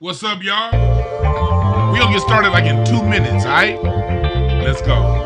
What's up, y'all? We gonna get started like in 2 minutes, all right? Let's go.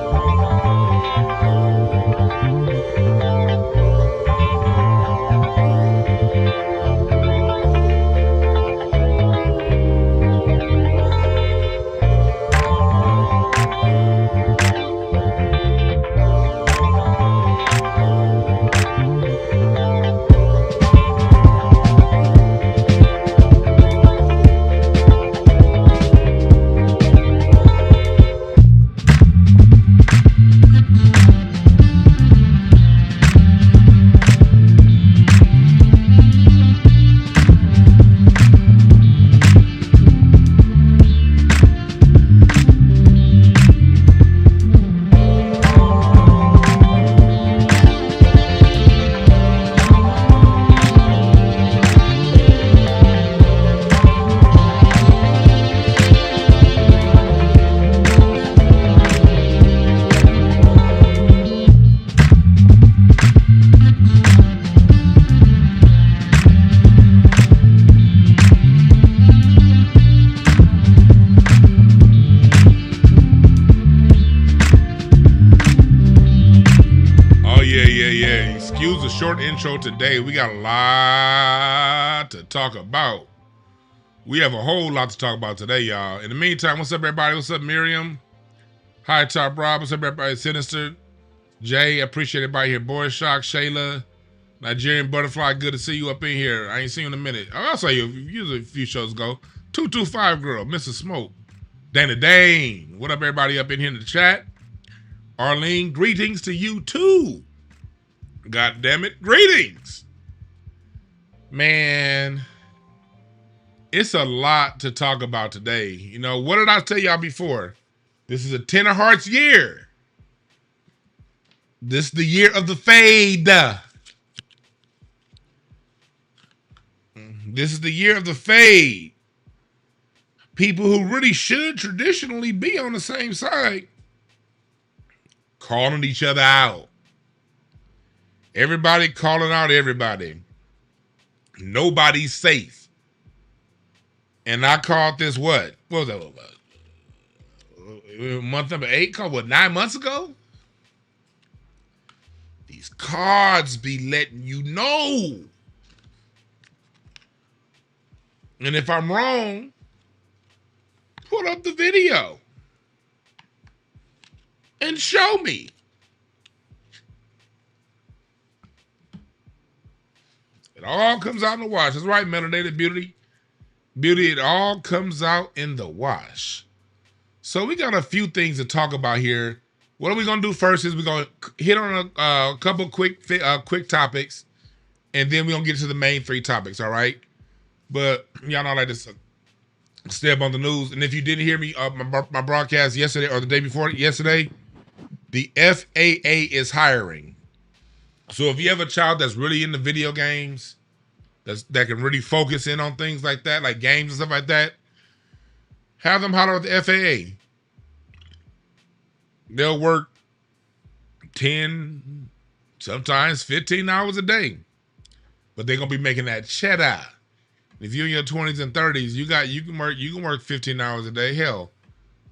Excuse the short intro today. We got a lot to talk about. We have a whole lot to talk about today, y'all. In the meantime, what's up, everybody? What's up, Miriam? Hi, Top Rob. What's up, everybody? Sinister. Jay, appreciate everybody here. Boy Shock, Shayla, Nigerian Butterfly. Good to see you up in here. I ain't seen you in a minute. I'll say you a few shows ago. 225 Girl, Mrs. Smoke. Dana Dane. What up, everybody up in here in the chat? Arlene, greetings to you, too. God damn it. Greetings. Man, it's a lot to talk about today. You know, what did I tell y'all before? This is a Ten of Hearts year. This is the year of the fade. This is the year of the fade. People who really should traditionally be on the same side calling each other out. Everybody calling out everybody. Nobody's safe. And I called this what? What was that? Month number 8? Called what, 9 months ago? These cards be letting you know. And if I'm wrong, put up the video and show me. It all comes out in the wash. That's right, Melanated Beauty. Beauty, it all comes out in the wash. So we got a few things to talk about here. What are we going to do first is we're going to hit on a couple quick topics, and then we're going to get to the main 3 topics, all right? But y'all know I like to stay up on the news. And if you didn't hear me, my broadcast yesterday or the day before yesterday, the FAA is hiring. So if you have a child that's really into video games, that can really focus in on things like that, like games and stuff like that, have them holler at the FAA. They'll work 10, sometimes 15 hours a day. But they're gonna be making that cheddar. If you're in your 20s and 30s, you can work 15 hours a day. Hell,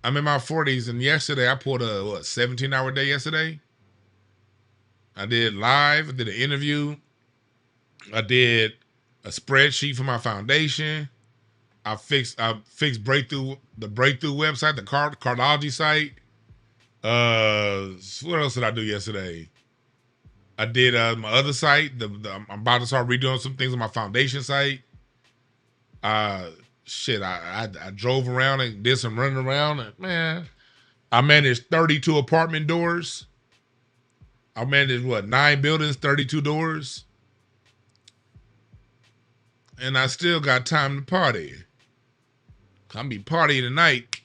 I'm in my 40s, and yesterday I pulled a 17-hour day yesterday. I did live. I did an interview. I did a spreadsheet for my foundation. I fixed the Breakthrough website, the cardiology site. What else did I do yesterday? I did my other site. I'm about to start redoing some things on my foundation site. I drove around and did some running around. And, man, I managed 32 apartment doors. I managed 9 buildings, 32 doors. And I still got time to party. I'm be partying tonight.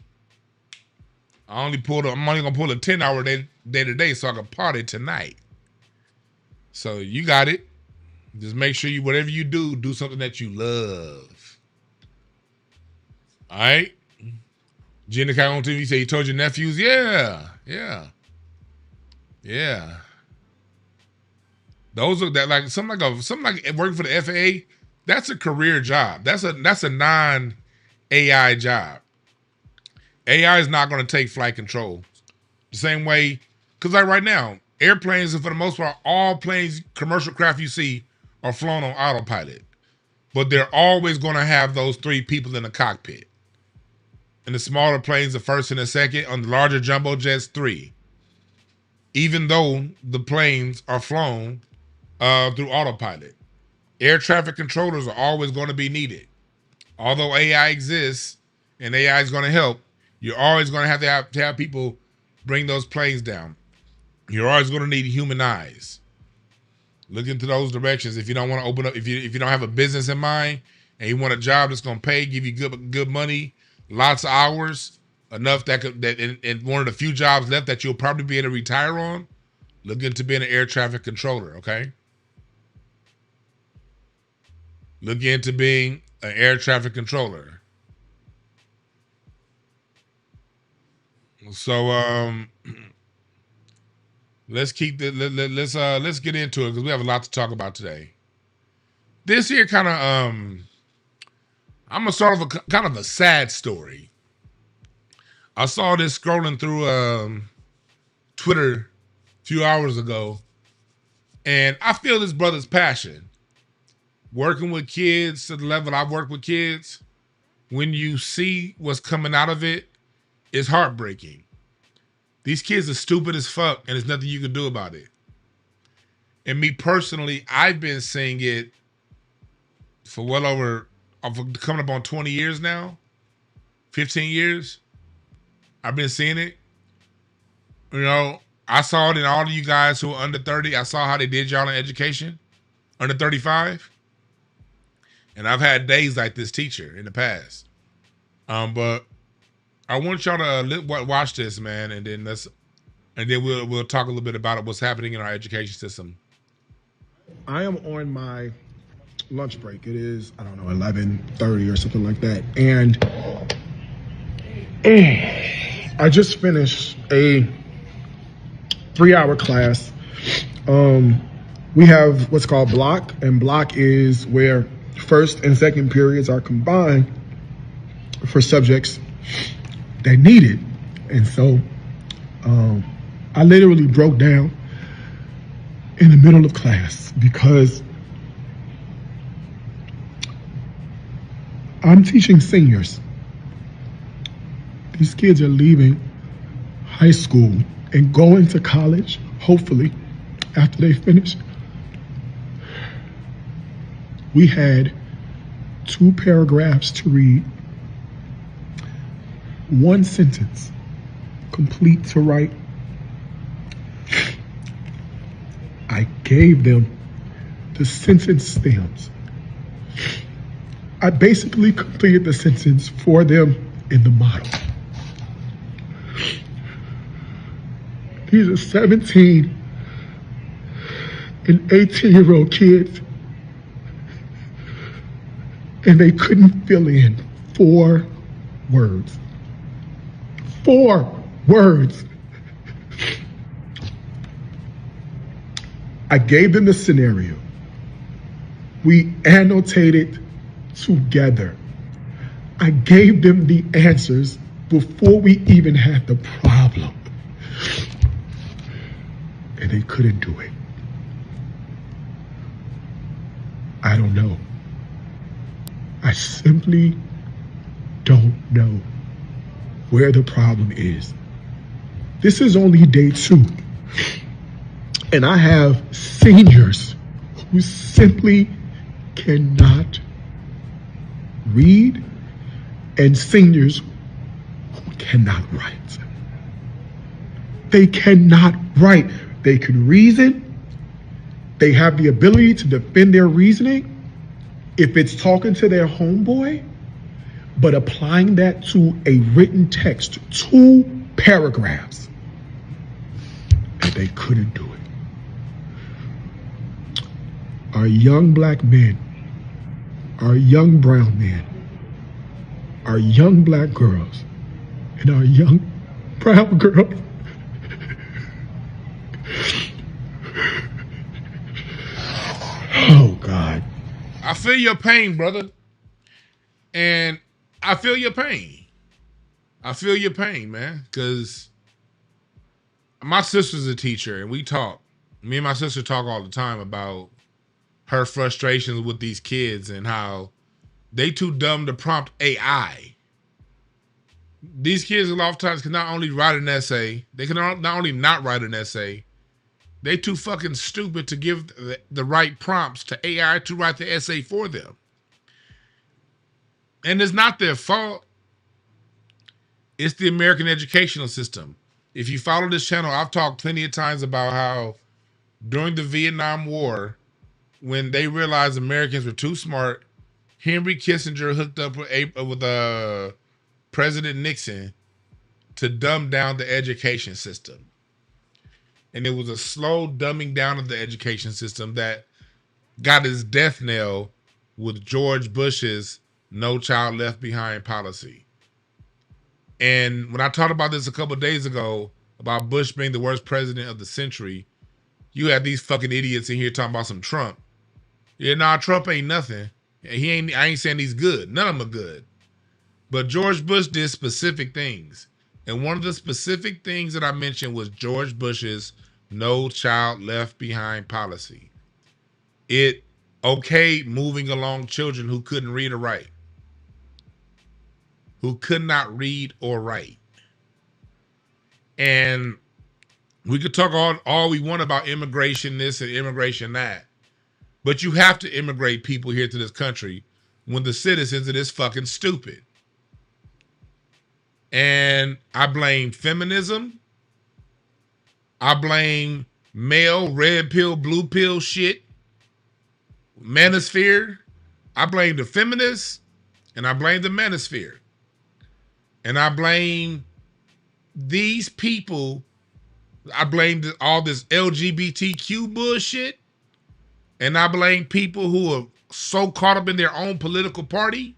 I'm only gonna pull a 10-hour day today so I can party tonight. So you got it. Just make sure whatever you do something that you love. All right? Jenna Kai on TV said you told your nephews? Yeah. Those are that like something like working for the FAA. That's a career job. That's a non AI job. AI is not going to take flight control the same way, because like right now, airplanes, and for the most part, all planes, commercial craft you see are flown on autopilot. But they're always going to have those 3 people in the cockpit. In the smaller planes, the first and the second. On the larger jumbo jets, 3. Even though the planes are flown through autopilot. Air traffic controllers are always going to be needed. Although AI exists and AI is going to help, you're always going to have people bring those planes down. You're always going to need human eyes. Look into those directions. If you don't want to open up, if you don't have a business in mind and you want a job that's going to pay, give you good money, lots of hours, enough that and one of the few jobs left that you'll probably be able to retire on, look into being an air traffic controller. Okay. Look into being an air traffic controller. So let's get into it because we have a lot to talk about today. This here kind of I'm gonna start with kind of a sad story. I saw this scrolling through Twitter a few hours ago, and I feel this brother's passion. Working with kids to the level I've worked with kids, when you see what's coming out of it, it's heartbreaking. These kids are stupid as fuck, and there's nothing you can do about it. And me personally, I've been seeing it for well over, coming up on 20 years now, 15 years. I've been seeing it. You know, I saw it in all of you guys who are under 30. I saw how they did y'all in education, under 35. And I've had days like this teacher in the past. But I want y'all to watch this, man, and then we'll talk a little bit about it, what's happening in our education system. I am on my lunch break. It is, I don't know, 11:30 or something like that. And I just finished a 3-hour class. We have what's called block, and block is where first and second periods are combined for subjects that need it. And so I literally broke down in the middle of class because I'm teaching seniors. These kids are leaving high school and going to college, hopefully, after they finish. We had 2 paragraphs to read, 1 sentence complete to write. I gave them the sentence stems. I basically completed the sentence for them in the model. These are 17 and 18-year-old kids, and they couldn't fill in 4 words. 4 words. I gave them the scenario. We annotated together. I gave them the answers before we even had the problem. And they couldn't do it. I don't know. I simply don't know where the problem is. This is only day 2. And I have seniors who simply cannot read and seniors who cannot write. They cannot write. They can reason. They have the ability to defend their reasoning if it's talking to their homeboy, but applying that to a written text, 2 paragraphs, and they couldn't do it. Our young black men, our young brown men, our young black girls, and our young brown girls oh God. I feel your pain, brother. And I feel your pain. I feel your pain, man, because my sister's a teacher and we talk. Me and my sister talk all the time about her frustrations with these kids and how they too dumb to prompt AI. These kids a lot of times can not only write an essay, they can not only not write an essay, they too fucking stupid to give the right prompts to AI to write the essay for them. And it's not their fault. It's the American educational system. If you follow this channel, I've talked plenty of times about how during the Vietnam War, when they realized Americans were too smart, Henry Kissinger hooked up with President Nixon to dumb down the education system. And it was a slow dumbing down of the education system that got his death knell with George Bush's No Child Left Behind policy. And when I talked about this a couple of days ago, about Bush being the worst president of the century, you had these fucking idiots in here talking about some Trump. Yeah, nah, Trump ain't nothing. I ain't saying he's good. None of them are good. But George Bush did specific things. And one of the specific things that I mentioned was George Bush's No Child Left Behind policy. It okayed moving along children who couldn't read or write, who could not read or write. And we could talk all we want about immigration this and immigration that. But you have to immigrate people here to this country when the citizens are this fucking stupid. And I blame feminism. I blame male red pill, blue pill shit. Manosphere. I blame the feminists and I blame the manosphere. And I blame these people. I blame all this LGBTQ bullshit. And I blame people who are so caught up in their own political party.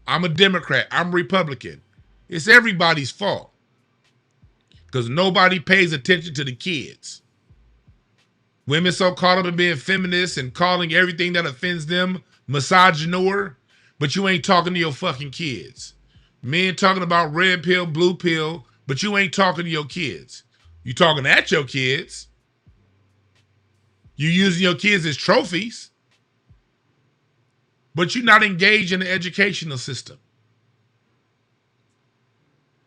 I'm a Democrat. I'm a Republican. It's everybody's fault. Because nobody pays attention to the kids. Women so caught up in being feminists and calling everything that offends them misogynoir, but you ain't talking to your fucking kids. Men talking about red pill, blue pill, but you ain't talking to your kids. You talking at your kids. You using your kids as trophies, but you're not engaged in the educational system.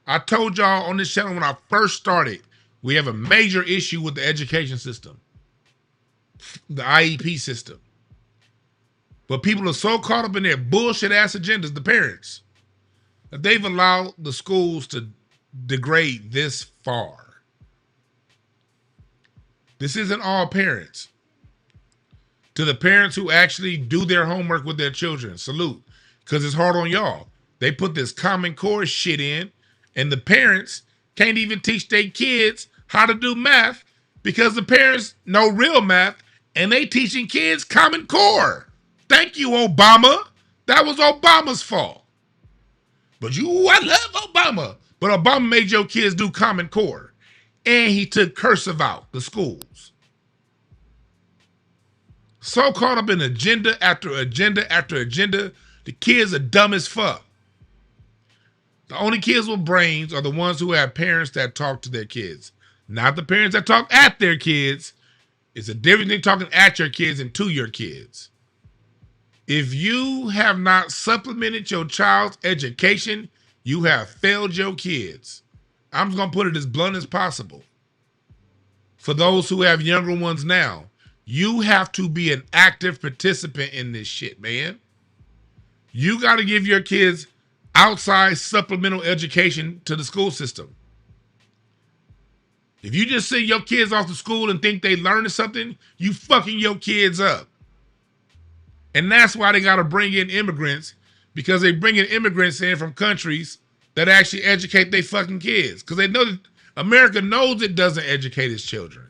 I told y'all on this channel when I first started, we have a major issue with the education system, the IEP system. But people are so caught up in their bullshit ass agendas, the parents, that they've allowed the schools to degrade this far. This isn't all parents. To the parents who actually do their homework with their children, salute. Because it's hard on y'all. They put this Common Core shit in, and the parents can't even teach their kids how to do math because the parents know real math and they teaching kids Common Core. Thank you, Obama. That was Obama's fault. But I love Obama. But Obama made your kids do Common Core. And he took cursive out the schools. So caught up in agenda after agenda after agenda, the kids are dumb as fuck. The only kids with brains are the ones who have parents that talk to their kids. Not the parents that talk at their kids. It's a difference between talking at your kids and to your kids. If you have not supplemented your child's education, you have failed your kids. I'm just going to put it as blunt as possible. For those who have younger ones now, you have to be an active participant in this shit, man. You got to give your kids outside supplemental education to the school system. If you just send your kids off to school and think they learning something, you fucking your kids up. And that's why they got to bring in immigrants, because they bring in immigrants in from countries that actually educate their fucking kids. Because they know that America knows it doesn't educate its children.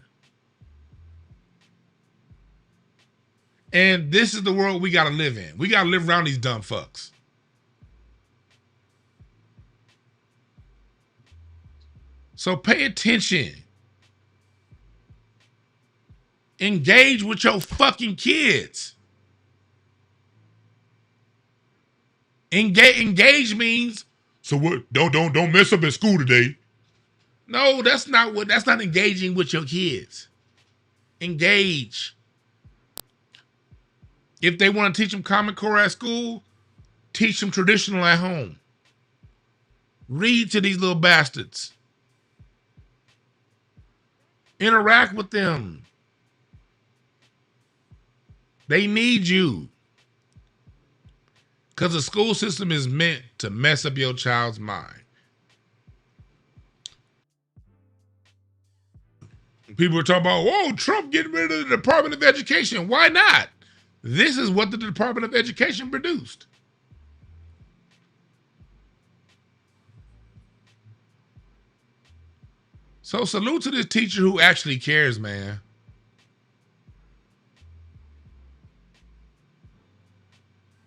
And this is the world we got to live in. We got to live around these dumb fucks. So pay attention. Engage with your fucking kids. Engage means, so what? Don't mess up at school today. No, that's not engaging with your kids. Engage. If they want to teach them Common Core at school, teach them traditional at home. Read to these little bastards. Interact with them. They need you. Because the school system is meant to mess up your child's mind. People are talking about, whoa, Trump getting rid of the Department of Education. Why not? This is what the Department of Education produced. So salute to this teacher who actually cares, man.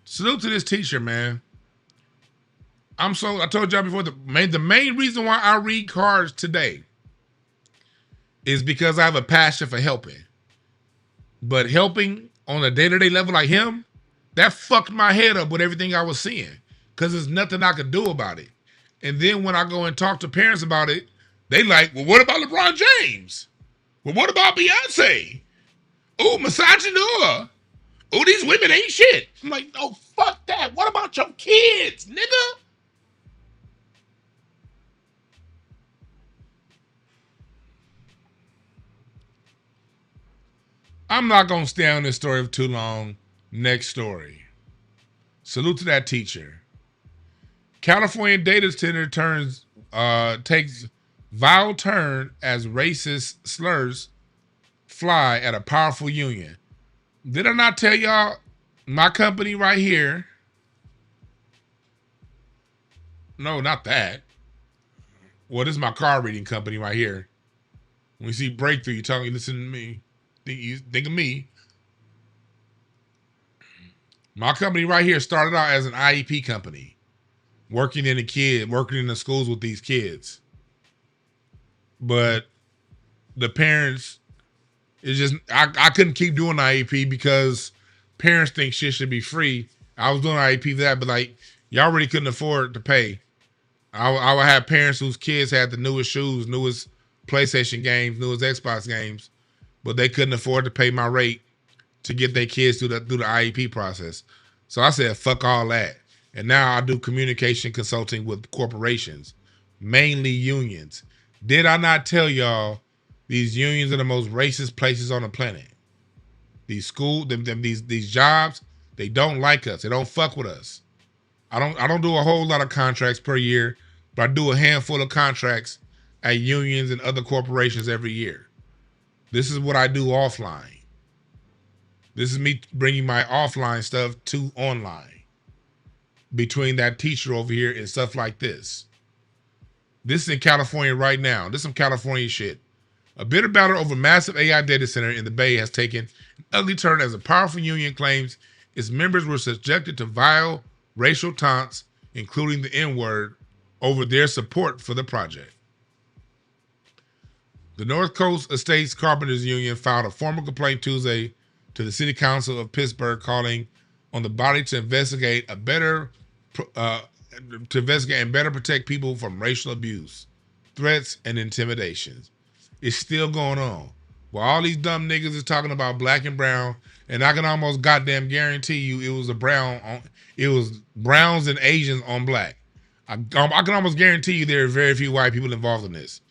Salute to this teacher, man. I told y'all before, the main reason why I read cards today is because I have a passion for helping. But helping on a day-to-day level like him, that fucked my head up with everything I was seeing. Because there's nothing I could do about it. And then when I go and talk to parents about it, they like, well, what about LeBron James? Well, what about Beyonce? Oh, misogynoir. Oh, these women ain't shit. I'm like, no, fuck that. What about your kids, nigga? I'm not going to stay on this story for too long. Next story. Salute to that teacher. California data center takes vile turn as racist slurs fly at a powerful union. Did I not tell y'all my company right here? No, not that. Well, this is my car reading company right here. When you see breakthrough, you tell me, listen to me. Think of me. My company right here started out as an IEP company, working in the schools with these kids. But the parents, it's just I couldn't keep doing IEP because parents think shit should be free. I was doing IEP for that, but like y'all really couldn't afford to pay. I would have parents whose kids had the newest shoes, newest PlayStation games, newest Xbox games, but they couldn't afford to pay my rate to get their kids through the IEP process. So I said, fuck all that. And now I do communication consulting with corporations, mainly unions. Did I not tell y'all these unions are the most racist places on the planet? These these jobs, they don't like us. They don't fuck with us. I don't do a whole lot of contracts per year, but I do a handful of contracts at unions and other corporations every year. This is what I do offline. This is me bringing my offline stuff to online between that teacher over here and stuff like this. This is in California right now. This is some California shit. A bitter battle over massive AI data center in the Bay has taken an ugly turn as a powerful union claims its members were subjected to vile racial taunts, including the N-word, over their support for the project. The North Coast Estates Carpenters Union filed a formal complaint Tuesday to the City Council of Pittsburgh, calling on the body to investigate and better protect people from racial abuse, threats, and intimidations. It's still going on. While all these dumb niggas is talking about black and brown, and I can almost goddamn guarantee you it was browns and Asians on black. I can almost guarantee you there are very few white people involved in this.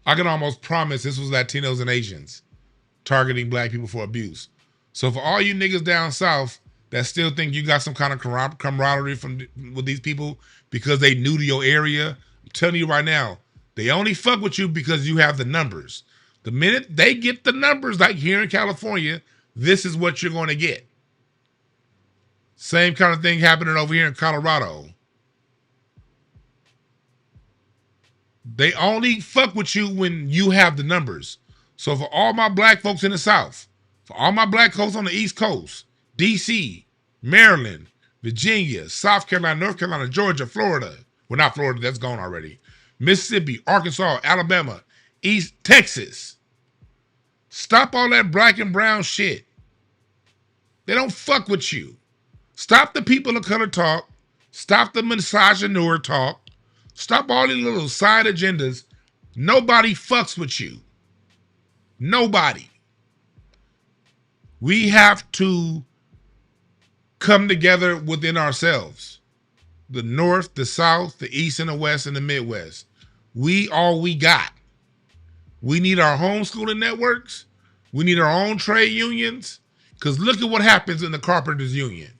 I can almost promise this was Latinos and Asians targeting black people for abuse. So for all you niggas down south that still think you got some kind of camaraderie with these people because they new to your area, I'm telling you right now, they only fuck with you because you have the numbers. The minute they get the numbers, like here in California, this is what you're going to get. Same kind of thing happening over here in Colorado. They only fuck with you when you have the numbers. So for all my black folks in the South, for all my black folks on the East Coast, DC, Maryland, Virginia, South Carolina, North Carolina, Georgia, Florida. Well, not Florida, that's gone already. Mississippi, Arkansas, Alabama, East Texas. Stop all that black and brown shit. They don't fuck with you. Stop the people of color talk. Stop the misogynoir talk. Stop all these little side agendas. Nobody fucks with you. Nobody. We have to come together within ourselves. The North, the South, the East and the West and the Midwest. We all we got. We need our homeschooling networks. We need our own trade unions. Because look at what happens in the carpenters union.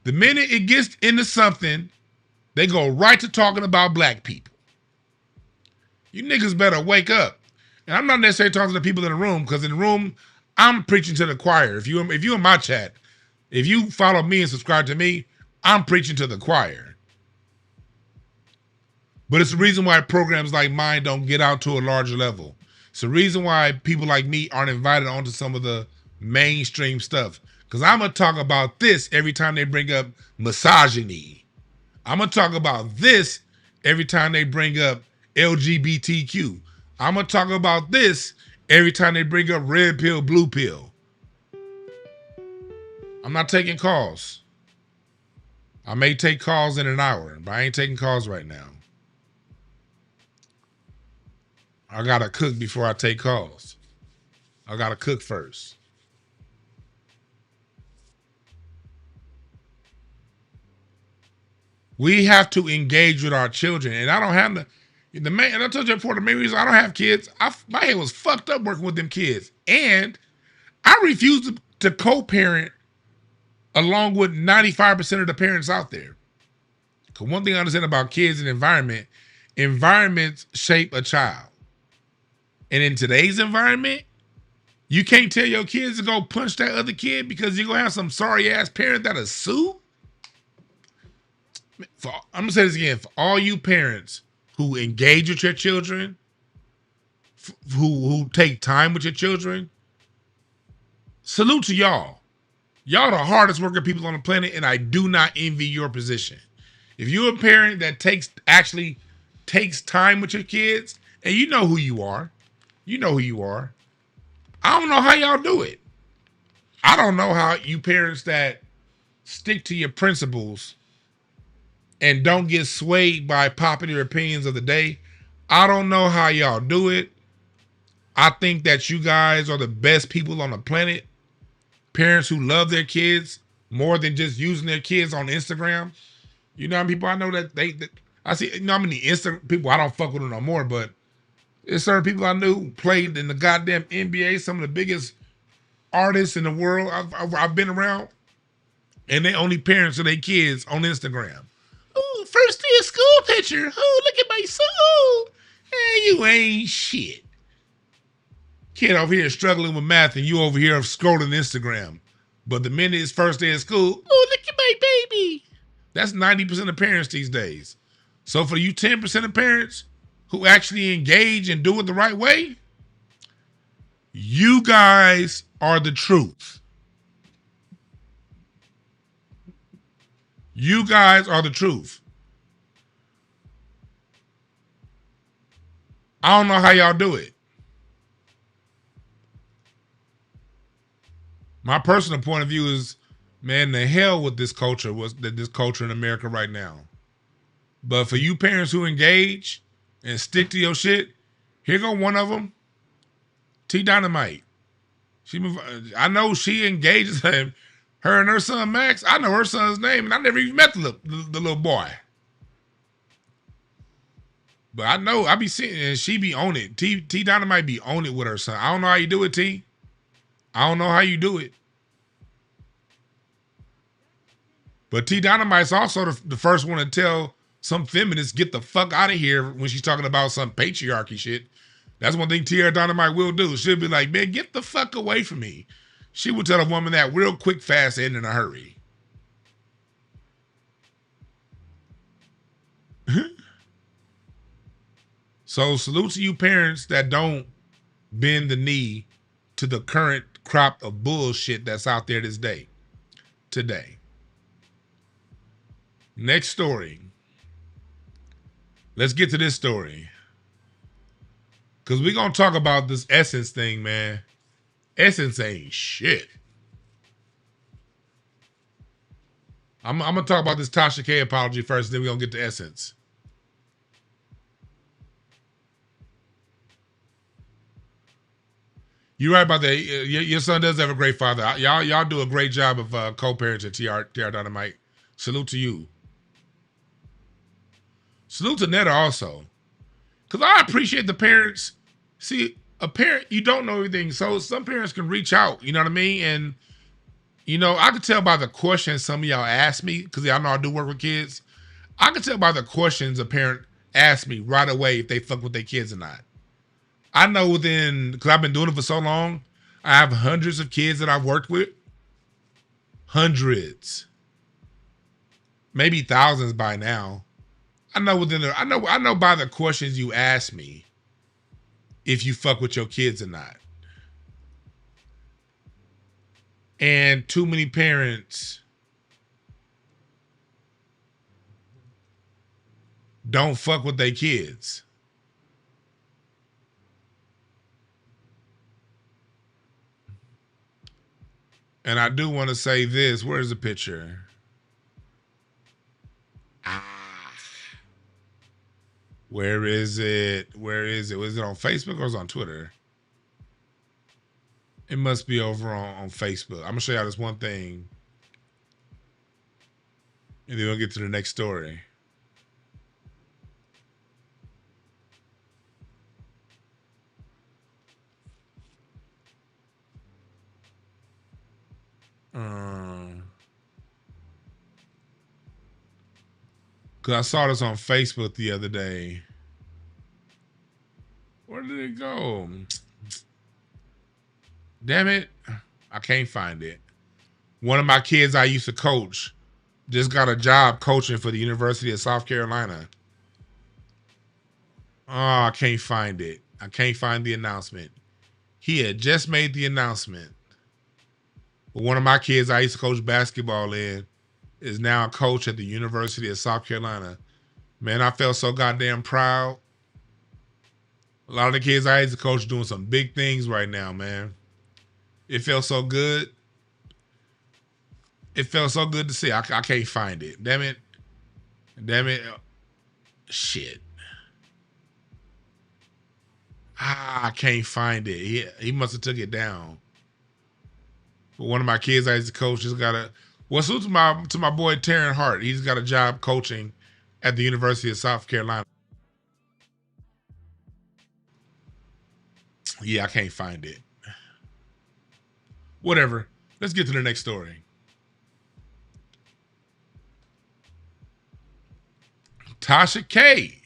The minute it gets into something, they go right to talking about black people. You niggas better wake up. And I'm not necessarily talking to the people in the room, because in the room, I'm preaching to the choir. If you in my chat, if you follow me and subscribe to me, I'm preaching to the choir. But it's the reason why programs like mine don't get out to a larger level. It's the reason why people like me aren't invited onto some of the mainstream stuff. Because I'm going to talk about this every time they bring up misogyny. I'm going to talk about this every time they bring up LGBTQ. I'm going to talk about this every time they bring up red pill, blue pill. I'm not taking calls. I may take calls in an hour, but I ain't taking calls right now. I got to cook before I take calls. I got to cook first. We have to engage with our children. And I don't have and I told you before, the main reason I don't have kids, my head was fucked up working with them kids. And I refuse to co-parent along with 95% of the parents out there. Because one thing I understand about kids and environments shape a child. And in today's environment, you can't tell your kids to go punch that other kid because you're going to have some sorry ass parent that'll sue. I'm going to say this again. For all you parents who engage with your children, who take time with your children, salute to y'all. Y'all the hardest working people on the planet, and I do not envy your position. If you're a parent that actually takes time with your kids, and you know who you are, I don't know how y'all do it. I don't know how you parents that stick to your principles and don't get swayed by popular opinions of the day. I don't know how y'all do it. I think that you guys are the best people on the planet. Parents who love their kids more than just using their kids on Instagram. You know how many people I know that I see, you know how many people, I don't fuck with them no more, but there's certain people I knew who played in the goddamn NBA, some of the biggest artists in the world I've been around, and they only parents of their kids on Instagram. Oh, first day of school picture. Oh, look at my son. Hey, you ain't shit. Kid over here struggling with math, and you over here scrolling Instagram. But the minute it's first day of school, oh, look at my baby. That's 90% of parents these days. So for you 10% of parents who actually engage and do it the right way, you guys are the truth. You guys are the truth. I don't know how y'all do it. My personal point of view is, man, the hell with this culture in America right now. But for you parents who engage and stick to your shit, here go one of them, T Dynamite. I know she engages him. Her and her son Max, I know her son's name, and I never even met the little boy. But I know I be seeing, and she be on it. T Dynamite be on it with her son. I don't know how you do it, T. I don't know how you do it. But T Dynamite's also the first one to tell some feminists get the fuck out of here when she's talking about some patriarchy shit. That's one thing T Dynamite will do. She'll be like, man, get the fuck away from me. She would tell a woman that real quick, fast, and in a hurry. So salute to you parents that don't bend the knee to the current crop of bullshit that's out there today. Next story. Let's get to this story. Because we're going to talk about this Essence thing, man. Essence ain't shit. I'm gonna talk about this Tasha K apology first, then we're gonna get to essence. You're right about that. Your son does have a great father. Y'all do a great job of co-parenting. TR Dynamite. Salute to you. Salute to Netta also, because I appreciate the parents. See, a parent, you don't know everything, so some parents can reach out. You know what I mean? And I can tell by the questions some of y'all ask me, because y'all know I do work with kids. I can tell by the questions a parent asks me right away if they fuck with their kids or not. I know because I've been doing it for so long, I have hundreds of kids that I've worked with. Hundreds. Maybe thousands by now. I know by the questions you ask me if you fuck with your kids or not. And too many parents don't fuck with their kids. And I do want to say this. Where's the picture? Where is it? Was it on Facebook or is it on Twitter? It must be over on Facebook. I'm going to show y'all this one thing. And then we'll get to the next story. Because I saw this on Facebook the other day. Where did it go? Damn it. I can't find it. One of my kids I used to coach just got a job coaching for the University of South Carolina. Oh, I can't find it. I can't find the announcement. He had just made the announcement. But one of my kids I used to coach basketball in is now a coach at the University of South Carolina. Man, I felt so goddamn proud. A lot of the kids I used to coach doing some big things right now, man. It felt so good. It felt so good to see. I can't find it. Damn it. Shit. I can't find it. He must have took it down. But one of my kids I used to coach just got a... Well, salute to my boy Taryn Hart. He's got a job coaching at the University of South Carolina. Yeah, I can't find it. Whatever. Let's get to the next story. Tasha K.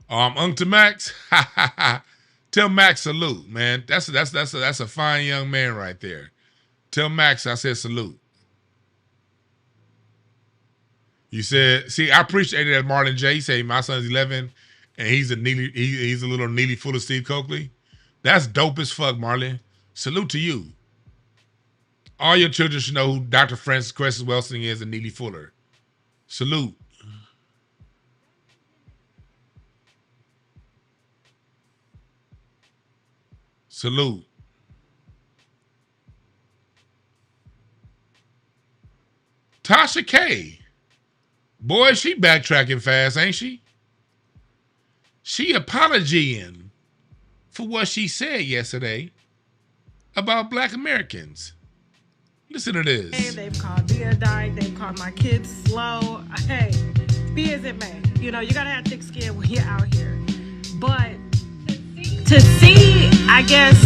Uncle Max. Tell Max salute, man. That's a fine young man right there. Tell Max I said salute. You said, see, I appreciate it that Marlon J say my son's 11 and he's a little neely full of Steve Coakley. That's dope as fuck, Marlon. Salute to you. All your children should know who Dr. Francis Cressy Welsing is and Neely Fuller. Salute. Salute. Tasha K. Boy, she backtracking fast, ain't she? She apologizing for what she said yesterday about Black Americans. Listen to this. They've called me a dyke. They've called my kids slow. Hey, be as it may. You know, you gotta have thick skin when you're out here. But to see, I guess,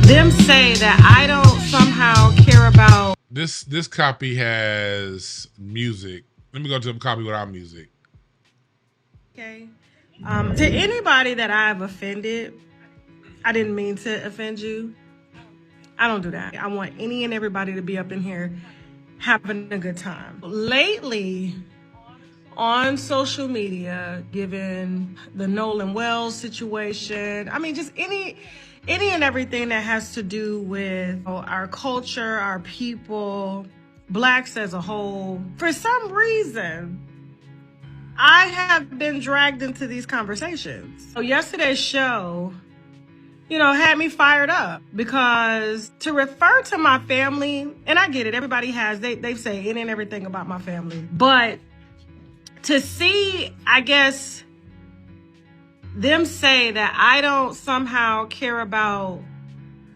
them say that I don't somehow care about... This copy has music. Let me go to a copy without music. Okay. To anybody that I've offended, I didn't mean to offend you. I don't do that. I want any and everybody to be up in here having a good time. Lately, on social media, given the Nolan Wells situation, I mean, just any and everything that has to do with our culture, our people, Blacks as a whole, for some reason, I have been dragged into these conversations. So yesterday's show, had me fired up, because to refer to my family, and I get it, everybody has, they say any and everything about my family, but to see, I guess, them say that I don't somehow care about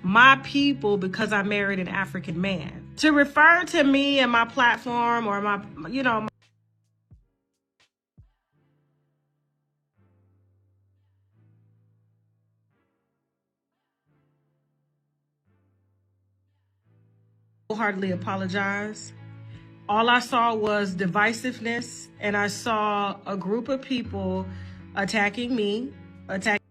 my people because I married an African man. To refer to me and my platform, or my, wholeheartedly apologize. All I saw was divisiveness, and I saw a group of people attacking me, attacking.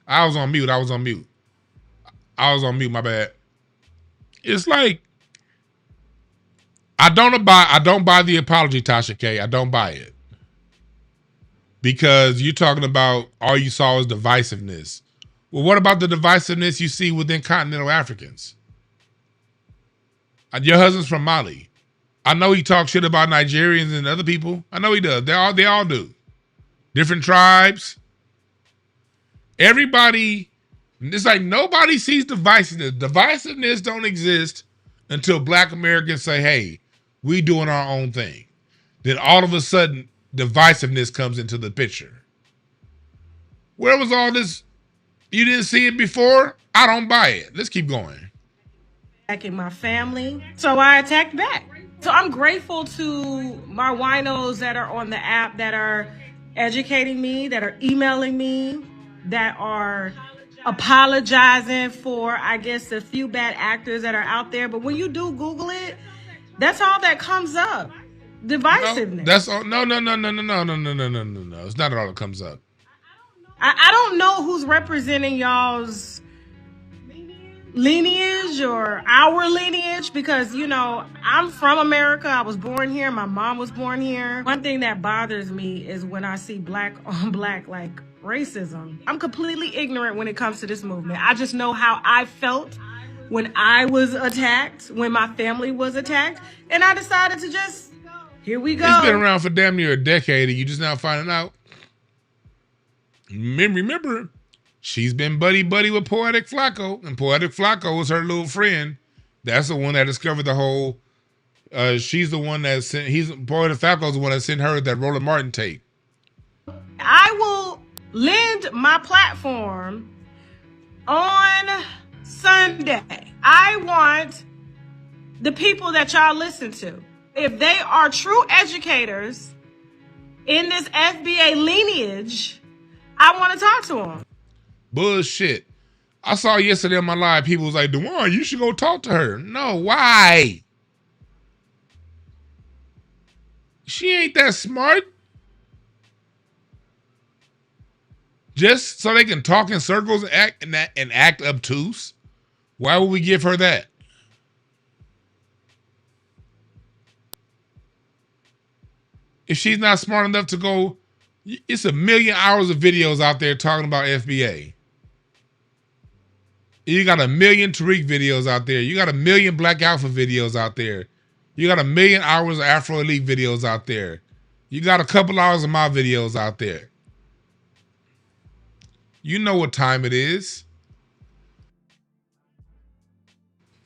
I was on mute. I was on mute. My bad. It's like I don't buy the apology, Tasha K. I don't buy it. Because you're talking about all you saw is divisiveness. Well, what about the divisiveness you see within continental Africans? Your husband's from Mali. I know he talks shit about Nigerians and other people. I know he does. They all do. Different tribes. Everybody, it's like nobody sees divisiveness. Divisiveness don't exist until Black Americans say, hey, we doing our own thing. Then all of a sudden, divisiveness comes into the picture. Where was all this? You didn't see it before? I don't buy it. Let's keep going. Attacking my family, so I attacked back. So I'm grateful to my winos that are on the app, that are educating me, that are emailing me, that are apologizing for, I guess, the few bad actors that are out there. But when you do Google it, that's all that comes up. Divisiveness. No, that's all. No. It's not all that comes up. I don't know who's representing y'all's lineage or our lineage, because I'm from America. I was born here. My mom was born here. One thing that bothers me is when I see black on black, like, racism. I'm completely ignorant when it comes to this movement. I just know how I felt when I was attacked, when my family was attacked, and I decided to just, here we go. It's been around for damn near a decade, and you just now finding out. Remember, she's been buddy with Poetic Flacco, and Poetic Flacco was her little friend. That's the one that discovered the whole. She's the one that sent. Poetic Flacco's the one that sent her that Roland Martin tape. I will lend my platform on Sunday. I want the people that y'all listen to, if they are true educators in this FBA lineage, I want to talk to them. Bullshit. I saw yesterday on my live, people was like, DeJuan, you should go talk to her. No, why? She ain't that smart. Just so they can talk in circles and act obtuse. Why would we give her that? If she's not smart enough to go, it's 1 million hours of videos out there talking about FBA. You got 1 million Tariq videos out there. You got 1 million Black Alpha videos out there. You got 1 million hours of Afro Elite videos out there. You got a couple hours of my videos out there. You know what time it is.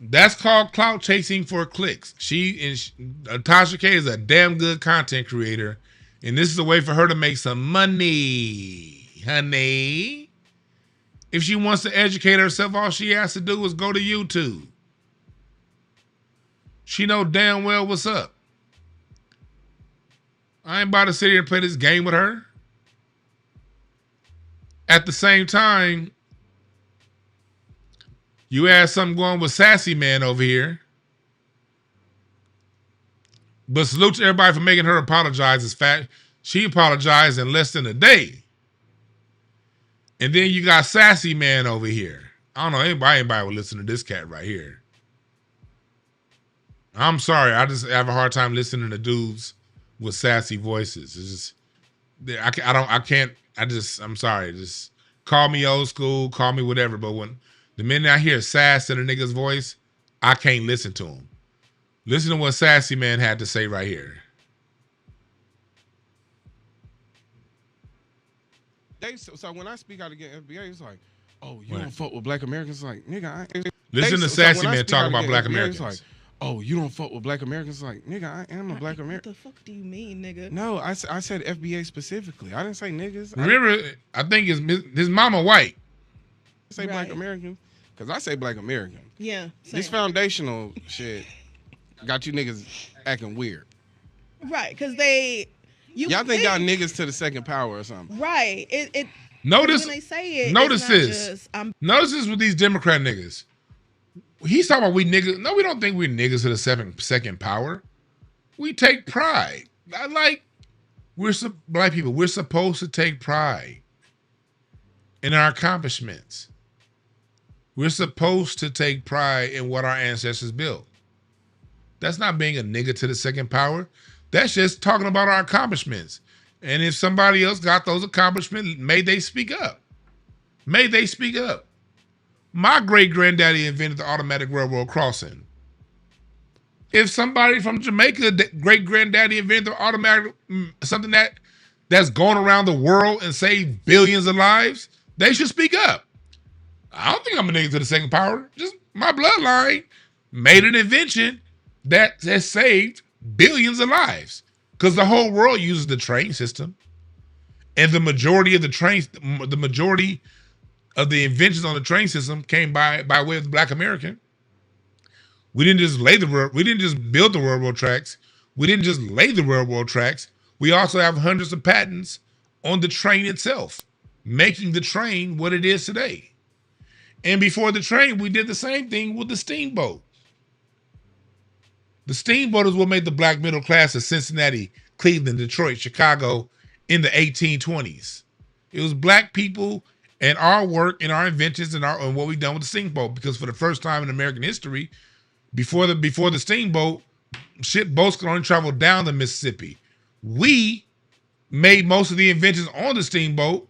That's called clout chasing for clicks. Tasha K is a damn good content creator, and this is a way for her to make some money, honey. If she wants to educate herself, all she has to do is go to YouTube. She know damn well what's up. I ain't about to sit here and play this game with her. At the same time, you had something going with Sassy Man over here. But salute to everybody for making her apologize. It's fact. She apologized in less than a day. And then you got Sassy Man over here. I don't know, anybody would listen to this cat right here. I'm sorry, I just have a hard time listening to dudes with sassy voices. It's just I'm sorry. Just call me old school, call me whatever. But when the minute I hear sass in a nigga's voice, I can't listen to him. Listen to what Sassy Man had to say right here. So when I speak out against FBA, it's like, oh, you don't fuck with Black Americans? It's like, nigga, listen to Sassy Man talking about Black Americans. It's like, oh, you don't fuck with Black Americans? It's like, nigga, I am a Black American. What the fuck do you mean, nigga? No, I said FBA specifically. I didn't say niggas. Remember, I think his mama white. I say Black American because I say Black American. Yeah. Same. This foundational shit got you niggas acting weird. Right, because y'all think y'all niggas to the second power or something. Right. Notice when they say it, notice this. Notice this with these Democrat niggas. He's talking about we niggas. No, we don't think we're niggas to the second power. We take pride. Black people, we're supposed to take pride in our accomplishments. We're supposed to take pride in what our ancestors built. That's not being a nigga to the second power. That's just talking about our accomplishments. And if somebody else got those accomplishments, may they speak up. May they speak up. My great-granddaddy invented the automatic railroad crossing. If somebody from Jamaica, great-granddaddy invented the automatic, something that's going around the world and saved billions of lives, they should speak up. I don't think I'm a nigga to the second power. Just my bloodline made an invention that has saved billions of lives. Because the whole world uses the train system. And the majority of the inventions on the train system came by way of the Black American. We didn't just build the railroad tracks. We didn't just lay the railroad tracks. We also have hundreds of patents on the train itself, making the train what it is today. And before the train, we did the same thing with the steamboat. The steamboat is what made the black middle class of Cincinnati, Cleveland, Detroit, Chicago in the 1820s. It was black people and our work and our inventions and what we've done with the steamboat. Because for the first time in American history, before the steamboat, boats could only travel down the Mississippi. We made most of the inventions on the steamboat,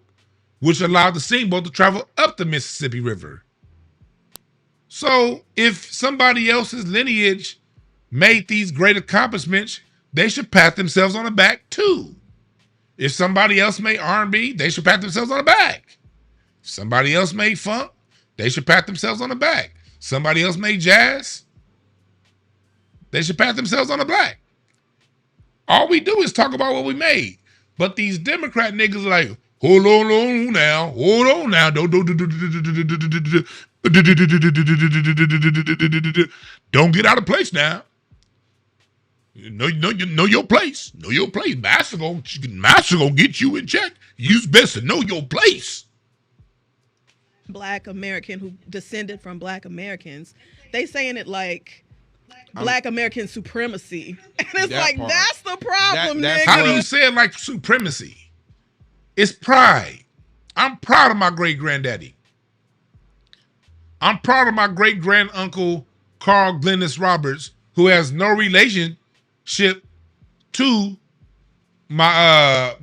which allowed the steamboat to travel up the Mississippi River. So if somebody else's lineage made these great accomplishments, they should pat themselves on the back too. If somebody else made R&B, they should pat themselves on the back. If somebody else made funk, they should pat themselves on the back. Somebody else made jazz, they should pat themselves on the back. All we do is talk about what we made. But these Democrat niggas are like, hold on now, don't get out of place now. Know your place. Know your place. Master gonna get you in check. You's best to know your place. Black American who descended from Black Americans, they saying it like Black American supremacy. And it's like, part. That's the problem, nigga. How do you say it like supremacy? It's pride. I'm proud of my great-granddaddy. I'm proud of my great-granduncle, Carl Glennis Roberts, who has no relationship to my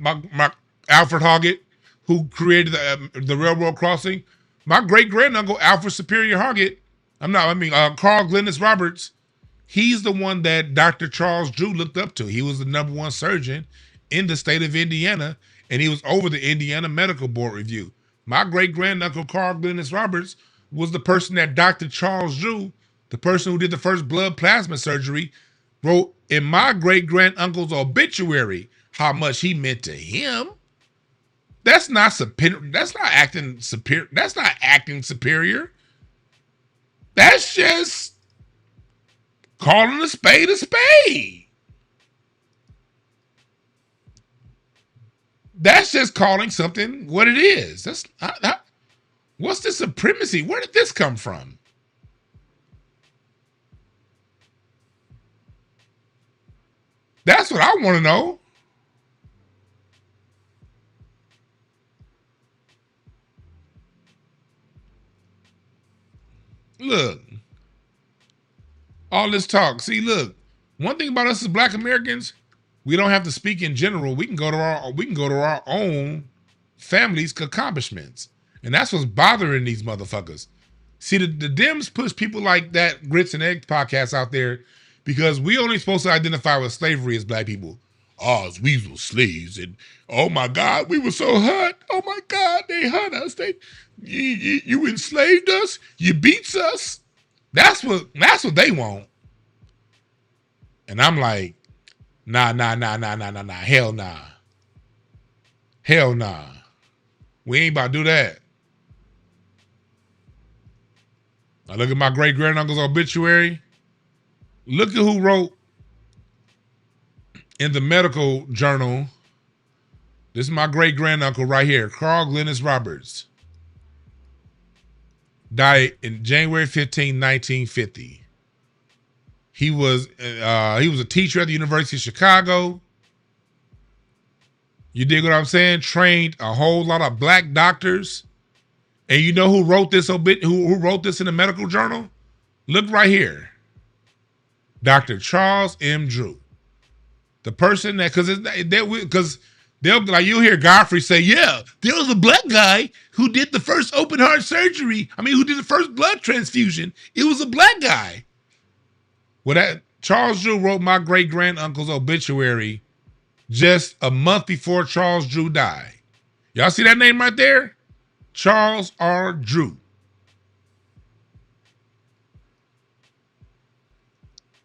Alfred Hoggett, who created the railroad crossing. My great-granduncle, Alfred Superior Hoggett, Carl Glennis Roberts, he's the one that Dr. Charles Drew looked up to. He was the #1 surgeon in the state of Indiana, and he was over the Indiana Medical Board review. My great-granduncle, Carl Glennis Roberts, was the person that Dr. Charles Drew, the person who did the first blood plasma surgery, wrote in my great-granduncle's obituary how much he meant to him. That's not superior. That's not acting superior. That's not acting superior. That's just calling a spade a spade. That's just calling something what it is. What's the supremacy? Where did this come from? That's what I want to know. Look, all this talk. See, look, one thing about us as Black Americans, we don't have to speak in general. We can go to our own families' accomplishments, and that's what's bothering these motherfuckers. See, the Dems push people like that Grits and Eggs podcast out there because we only supposed to identify with slavery as Black people. Oh, we were slaves, and oh my God, we were so hurt. Oh my God, they hurt us. You enslaved us. You beats us. That's what they want. And I'm like, nah. Hell nah. Hell nah. We ain't about to do that. I look at my great granduncle's obituary. Look at who wrote in the medical journal. This is my great granduncle right here, Carl Glennis Roberts. Died in January 15, 1950. He was a teacher at the University of Chicago. You dig what I'm saying? Trained a whole lot of Black doctors. And you know who wrote this who wrote this in the medical journal? Look right here. Dr. Charles M. Drew. The person that, because they'll like, you'll hear Godfrey say, yeah, there was a Black guy who did the first open heart surgery. Who did the first blood transfusion. It was a Black guy. Well, Charles Drew wrote my great granduncle's obituary just a month before Charles Drew died. Y'all see that name right there? Charles R. Drew.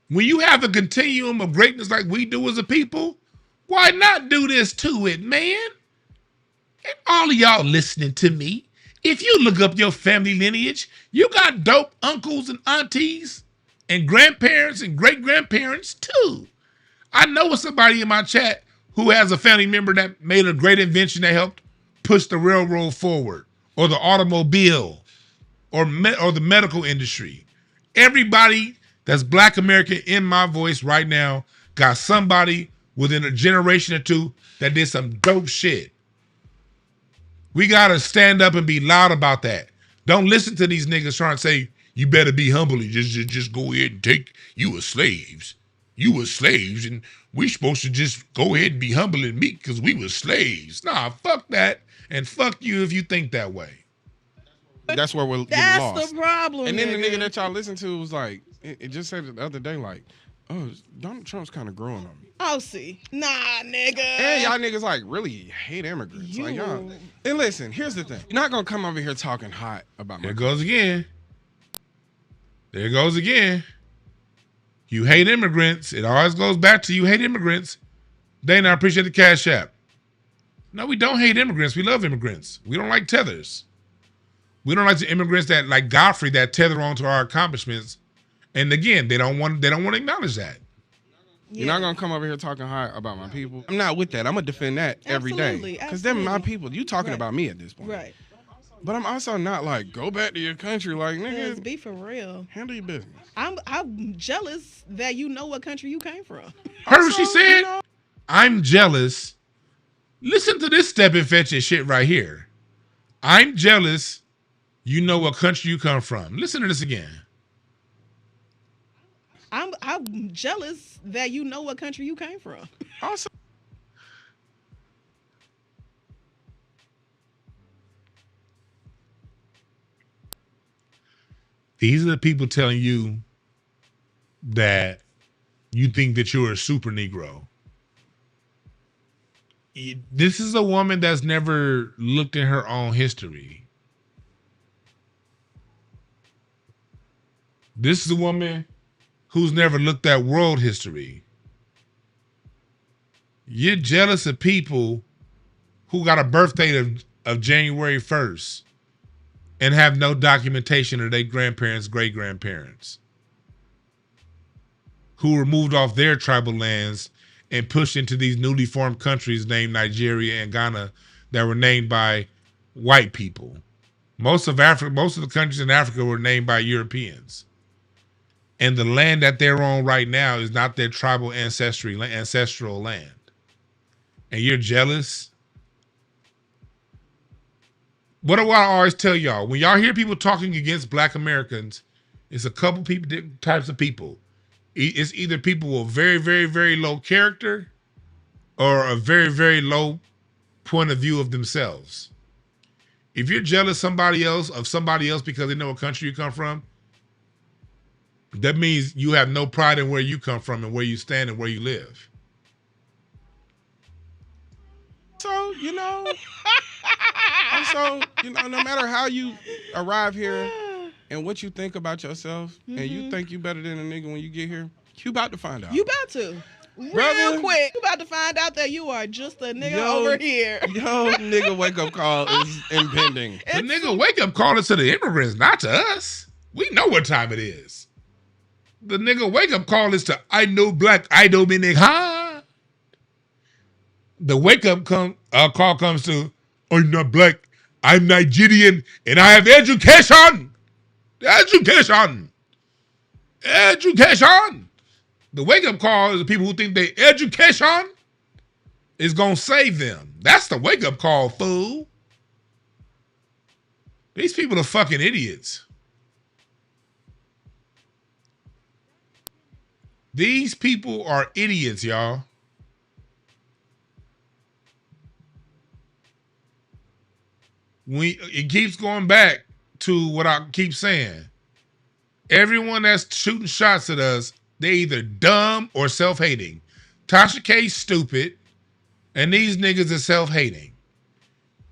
When you have a continuum of greatness like we do as a people, why not do this to it, man? And all of y'all listening to me, if you look up your family lineage, you got dope uncles and aunties and grandparents and great-grandparents too. I know somebody in my chat who has a family member that made a great invention that helped push the railroad forward, or the automobile, or the medical industry. Everybody that's Black American in my voice right now got somebody within a generation or two that did some dope shit. We gotta stand up and be loud about that. Don't listen to these niggas trying to say, you better be humble and just go ahead and take, you were slaves. You were slaves, and we supposed to just go ahead and be humble and meek because we were slaves. Nah, fuck that, and fuck you if you think that way. That's where we're getting lost. That's the problem. And then the nigga that y'all listened to was like, it just said it the other day, like, oh, Donald Trump's kind of growing on me. Oh, see. Nah, nigga. And y'all niggas like really hate immigrants. Like, y'all. And listen, here's the thing. You're not going to come over here talking hot about my There goes again. There goes again. You hate immigrants. It always goes back to you hate immigrants. Dana, I appreciate the Cash App. No, we don't hate immigrants. We love immigrants. We don't like tethers. We don't like the immigrants that, like Godfrey, that tether onto our accomplishments. And again, they don't want to acknowledge that. You're not going to come over here talking hot about my people. I'm not with that. I'm going to defend that every day. Because they're my people. You talking about me at this point. Right. But I'm also not like, go back to your country. Like, nigga. Let's be for real. Handle your business. I'm jealous that you know what country you came from. Heard what she said? You know, I'm jealous. Listen to this step and fetch it shit right here. I'm jealous you know what country you come from. Listen to this again. I'm jealous that you know what country you came from. Also, these are the people telling you that you think that you're a super Negro. This is a woman that's never looked in her own history. This is a woman who's never looked at world history. You're jealous of people who got a birth date of January 1st and have no documentation of their grandparents, great-grandparents, who were moved off their tribal lands and pushed into these newly formed countries named Nigeria and Ghana that were named by white people. Most of the countries in Africa were named by Europeans. And the land that they're on right now is not their tribal ancestral land. And you're jealous? What do I always tell y'all? When y'all hear people talking against Black Americans, It's a couple people, different types of people. It's either people with very, very, very low character or a very, very low point of view of themselves. If you're jealous of somebody else because they know what country you come from, that means you have no pride in where you come from and where you stand and where you live. So, no matter how you arrive here and what you think about yourself, and you think you better than a nigga when you get here, you about to find out. You about to. Brother, real quick. You about to find out that you are just a nigga over here. Yo, nigga wake up call is impending. The nigga wake up call is to the immigrants, not to us. We know what time it is. The nigga wake up call is to I know black, I know meaning ha. The wake up call comes to I'm not black, I'm Nigerian, and I have education. Education. The wake up call is the people who think their education is gonna save them. That's the wake up call, fool. These people are fucking idiots. These people are idiots, y'all. It keeps going back to what I keep saying. Everyone that's shooting shots at us, they either dumb or self-hating. Tasha K stupid, and these niggas are self-hating.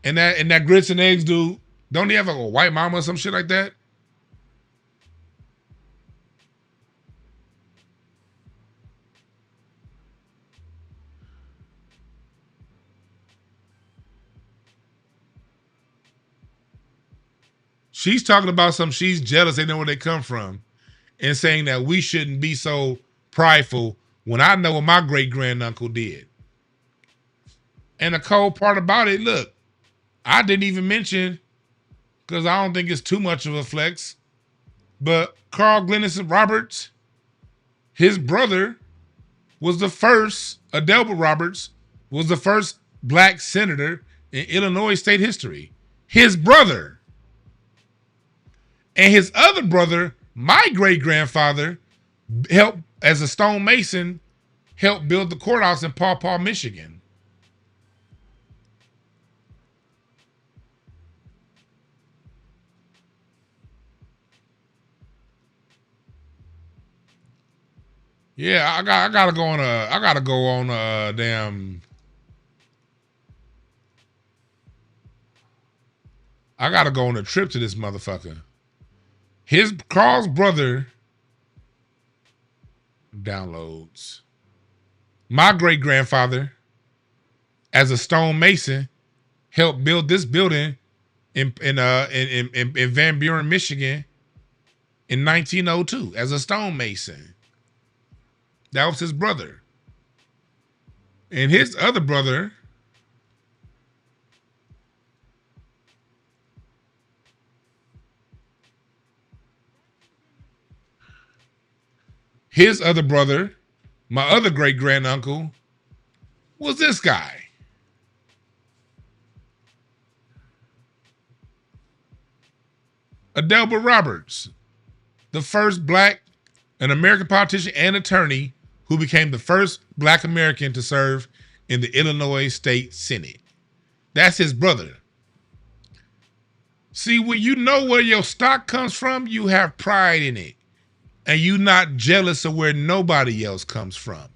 And that grits and eggs dude, don't he have like a white mama or some shit like that? She's talking about she's jealous, they know where they come from, and saying that we shouldn't be so prideful when I know what my great-granduncle did. And the cold part about it, look, I didn't even mention, because I don't think it's too much of a flex, but Carl Glennis Roberts, his brother was the first, Adelbert Roberts, was the first black senator in Illinois state history. His brother. And his other brother, my great-grandfather, helped, as a stonemason, helped build the courthouse in Paw Paw, Michigan. Yeah, I gotta go on a damn. I gotta go on a trip to this motherfucker. Carl's brother downloads. My great-grandfather, as a stonemason, helped build this building in Van Buren, Michigan in 1902 as a stonemason. That was his brother. And his other brother, my other great-granduncle, was this guy. Adelbert Roberts, the first an American politician and attorney who became the first black American to serve in the Illinois State Senate. That's his brother. See, when you know where your stock comes from, you have pride in it. And you not jealous of where nobody else comes from.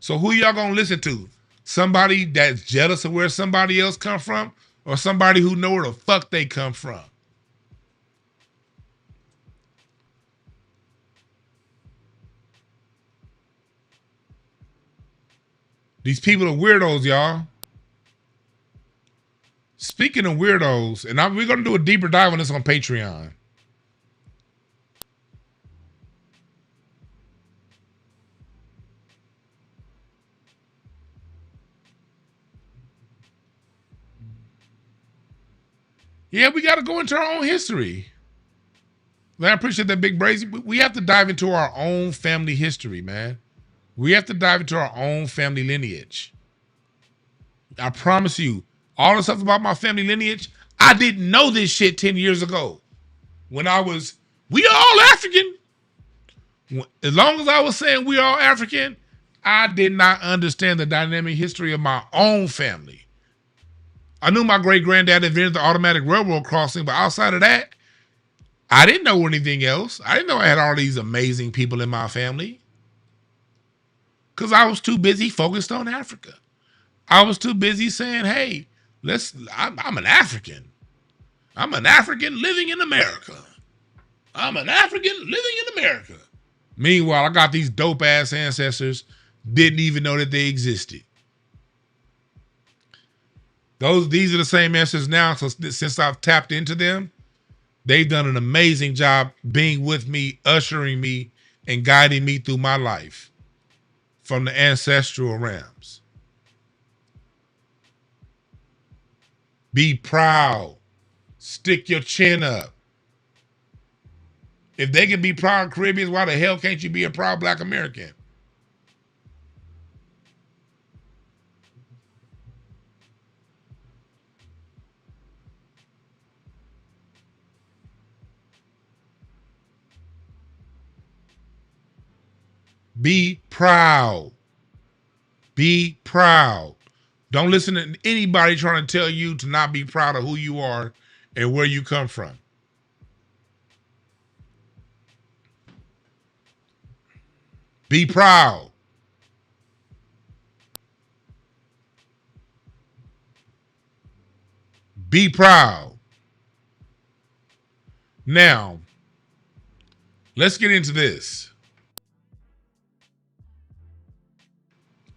So who y'all gonna listen to? Somebody that's jealous of where somebody else come from, or somebody who know where the fuck they come from? These people are weirdos, y'all. Speaking of weirdos, and we're gonna do a deeper dive on this on Patreon. Yeah, we got to go into our own history. Man, I appreciate that, Big Brazy. We have to dive into our own family history, man. We have to dive into our own family lineage. I promise you, all the stuff about my family lineage, I didn't know this shit 10 years ago. When I was We all African. As long as I was saying we all African, I did not understand the dynamic history of my own family. I knew my great granddad invented the automatic railroad crossing, but outside of that, I didn't know anything else. I didn't know I had all these amazing people in my family because I was too busy focused on Africa. I was too busy saying, hey, I'm an African. I'm an African living in America. I'm an African living in America. Meanwhile, I got these dope ass ancestors, didn't even know that they existed. These are the same ancestors now, so since I've tapped into them, they've done an amazing job being with me, ushering me, and guiding me through my life from the ancestral realms. Be proud. Stick your chin up. If they can be proud Caribbeans, why the hell can't you be a proud Black American? Be proud. Be proud. Don't listen to anybody trying to tell you to not be proud of who you are and where you come from. Be proud. Be proud. Now, let's get into this.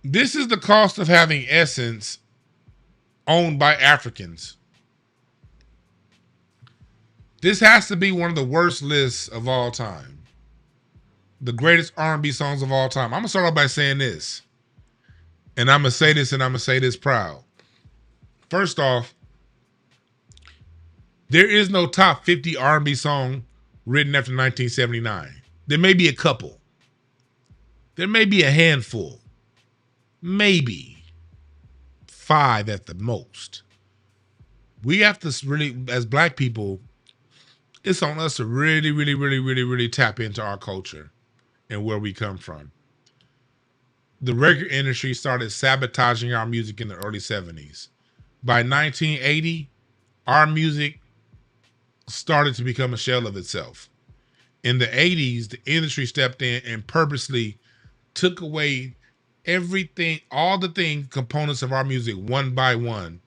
This is the cost of having Essence owned by Africans. This has to be one of the worst lists of all time. The greatest R&B songs of all time. I'm going to start off by saying this. And I'm going to say this and I'm going to say this proud. First off, there is no top 50 R&B song written after 1979. There may be a couple. There may be a handful. Maybe 5 at the most. We have to really, as Black people, it's on us to really tap into our culture and where we come from. The record industry started sabotaging our music in the early 70s. By 1980, our music started to become a shell of itself. In the 80s, the industry stepped in and purposely took away everything, all the components of our music one by one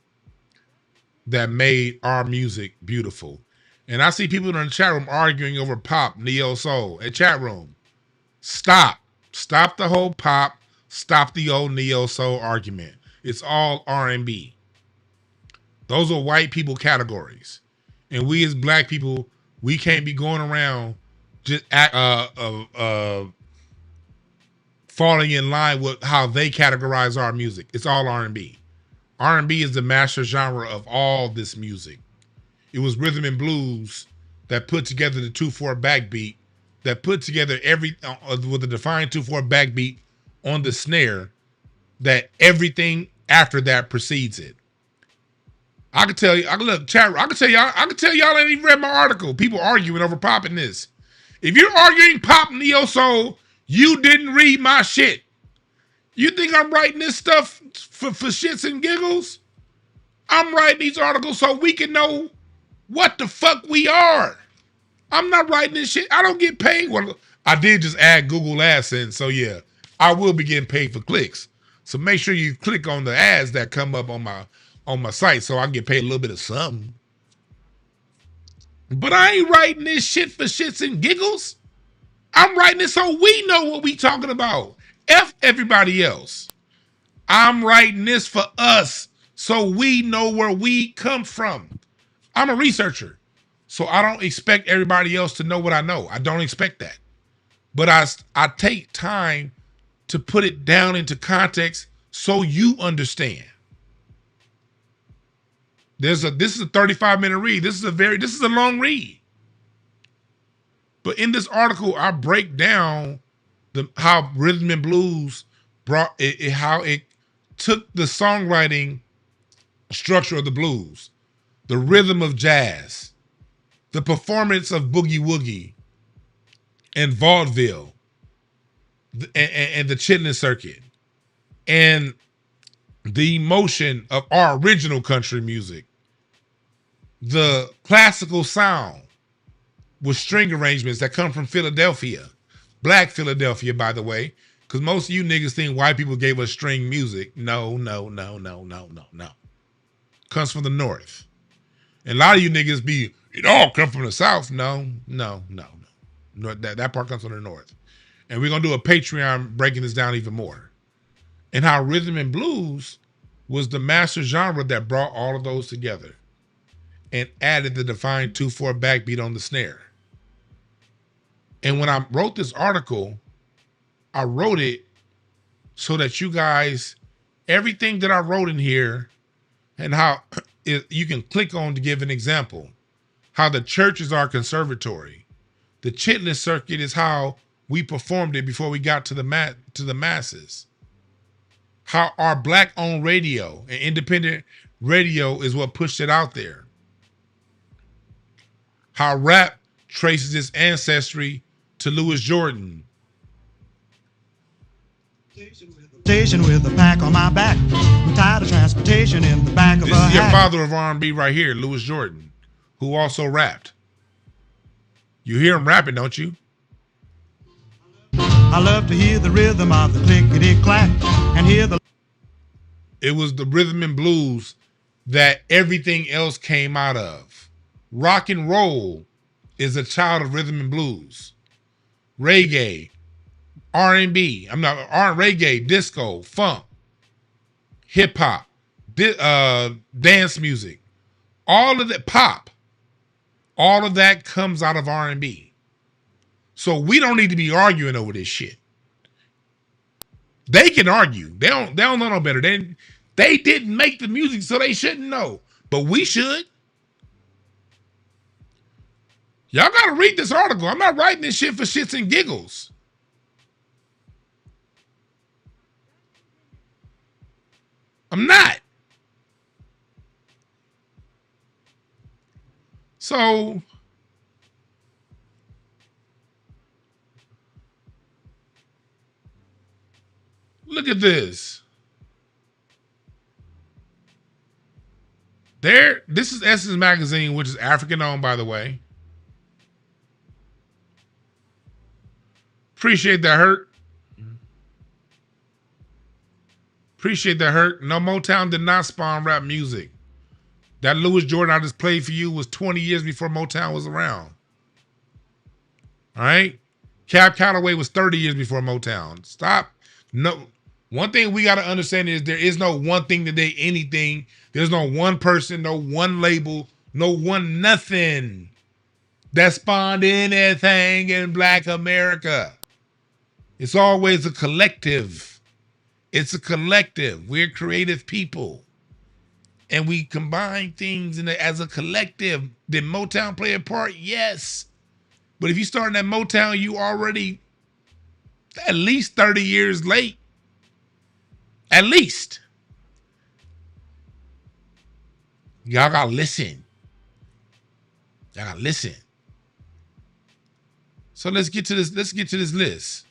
that made our music beautiful. And I see people in the chat room arguing over pop, neo soul. A chat room, stop the whole pop, stop the old neo soul argument. It's all R&B. Those are white people categories, and we as Black people, we can't be going around just falling in line with how they categorize our music. It's all R&B. R&B is the master genre of all this music. It was rhythm and blues that put together the 2/4 backbeat, that put together with a defined 2/4 backbeat on the snare, that everything after that precedes it. I can tell you, I can tell y'all ain't even read my article. People arguing over pop in this. If you're arguing pop neo soul, you didn't read my shit. You think I'm writing this stuff for shits and giggles? I'm writing these articles so we can know what the fuck we are. I'm not writing this shit. I don't get paid. Well, I did just add Google AdSense, so yeah, I will be getting paid for clicks. So make sure you click on the ads that come up on my site so I can get paid a little bit of something. But I ain't writing this shit for shits and giggles. I'm writing it so we know what we talking about. F everybody else. I'm writing this for us so we know where we come from. I'm a researcher, so I don't expect everybody else to know what I know. I don't expect that. But I take time to put it down into context so you understand. This is a 35-minute read. This is a long read. But in this article, I break down how rhythm and blues brought it, how it took the songwriting structure of the blues, the rhythm of jazz, the performance of boogie woogie, and vaudeville and the chitlin circuit and the emotion of our original country music, the classical sound with string arrangements that come from Philadelphia, Black Philadelphia, by the way, because most of you niggas think white people gave us string music. No. Comes from the North. And a lot of you niggas be, it all come from the South. No. That part comes from the North. And we're going to do a Patreon breaking this down even more. And how rhythm and blues was the master genre that brought all of those together and added the defined 2/4 backbeat on the snare. And when I wrote this article, I wrote it so that you guys, everything that I wrote in here and how you can click on to give an example, how the church is our conservatory. The chitlin circuit is how we performed it before we got to the masses. How our Black-owned radio and independent radio is what pushed it out there. How rap traces its ancestry to Louis Jordan. Station with a pack on my back. I'm tired of transportation in the back of a This is your hack. father of R&B right here, Louis Jordan, who also rapped. You hear him rapping, don't you? I love to hear the rhythm of the clickety-clack and hear the... It was the rhythm and blues that everything else came out of. Rock and roll is a child of rhythm and blues. Reggae, R&B, reggae, disco, funk, hip hop, dance music, all of that, pop, all of that comes out of R&B. So we don't need to be arguing over this shit. They can argue. They don't know no better. They didn't make the music, so they shouldn't know. But we should. Y'all gotta read this article. I'm not writing this shit for shits and giggles. I'm not. So look at this. This is Essence Magazine, which is African owned, by the way. Appreciate that, Hurt. Appreciate that, Hurt. No, Motown did not spawn rap music. That Louis Jordan I just played for you was 20 years before Motown was around. All right? Cab Calloway was 30 years before Motown. Stop. No. One thing we got to understand is there is no one thing today, anything. There's no one person, no one label, no one nothing that spawned anything in Black America. It's always a collective. It's a collective. We're creative people. And we combine things as a collective. Did Motown play a part? Yes. But if you start at Motown, you already at least 30 years late. At least. Y'all gotta listen. Y'all gotta listen. So let's get to this list.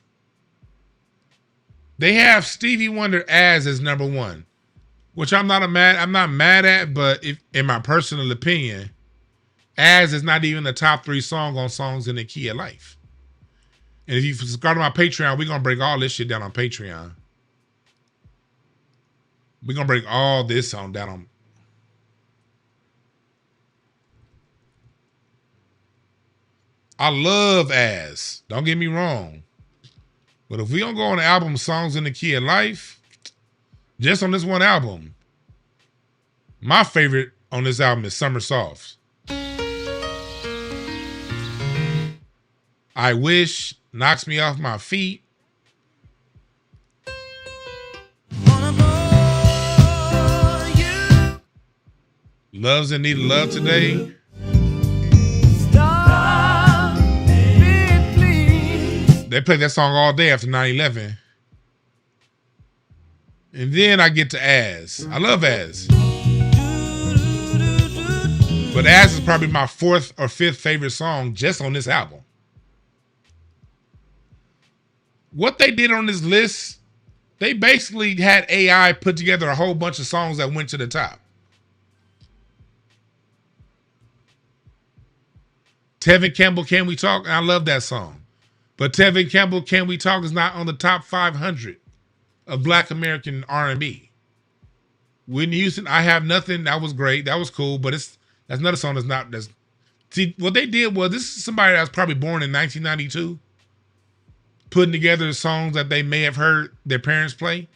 They have Stevie Wonder as number one, which I'm not mad at, but in my personal opinion, as is not even the top 3 song on Songs in the Key of Life. And if you subscribe to my Patreon, we're gonna break all this shit down on Patreon. We're gonna break all this down on. I love As. Don't get me wrong. But if we don't go on the album Songs in the Key of Life, just on this one album, my favorite on this album is Summer Soft. I Wish, Knocks Me Off My Feet. Loves and Need Love Today. They played that song all day after 9/11. And then I get to As. I love As. But As is probably my 4th or 5th favorite song just on this album. What they did on this list, they basically had AI put together a whole bunch of songs that went to the top. Tevin Campbell, Can We Talk? I love that song. But Tevin Campbell, Can We Talk is not on the top 500 of Black American R&B. Whitney Houston, I Have Nothing, that was great. That was cool, but that's another song that's see, what they did was, this is somebody that was probably born in 1992, putting together songs that they may have heard their parents play.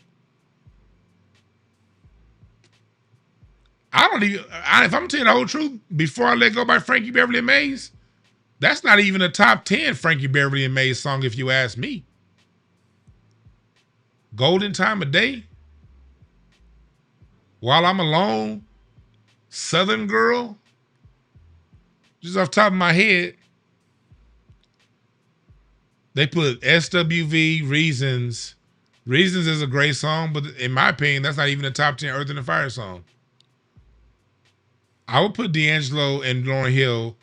If I'm gonna tell you the whole truth, Before I Let Go by Frankie Beverly and Maze, that's not even a top 10 Frankie Beverly and Maze song if you ask me. Golden Time of Day, While I'm Alone, Southern Girl, just off the top of my head, they put SWV, Reasons. Reasons is a great song, but in my opinion, that's not even a top 10 Earth, and Fire song. I would put D'Angelo and Lauryn Hill.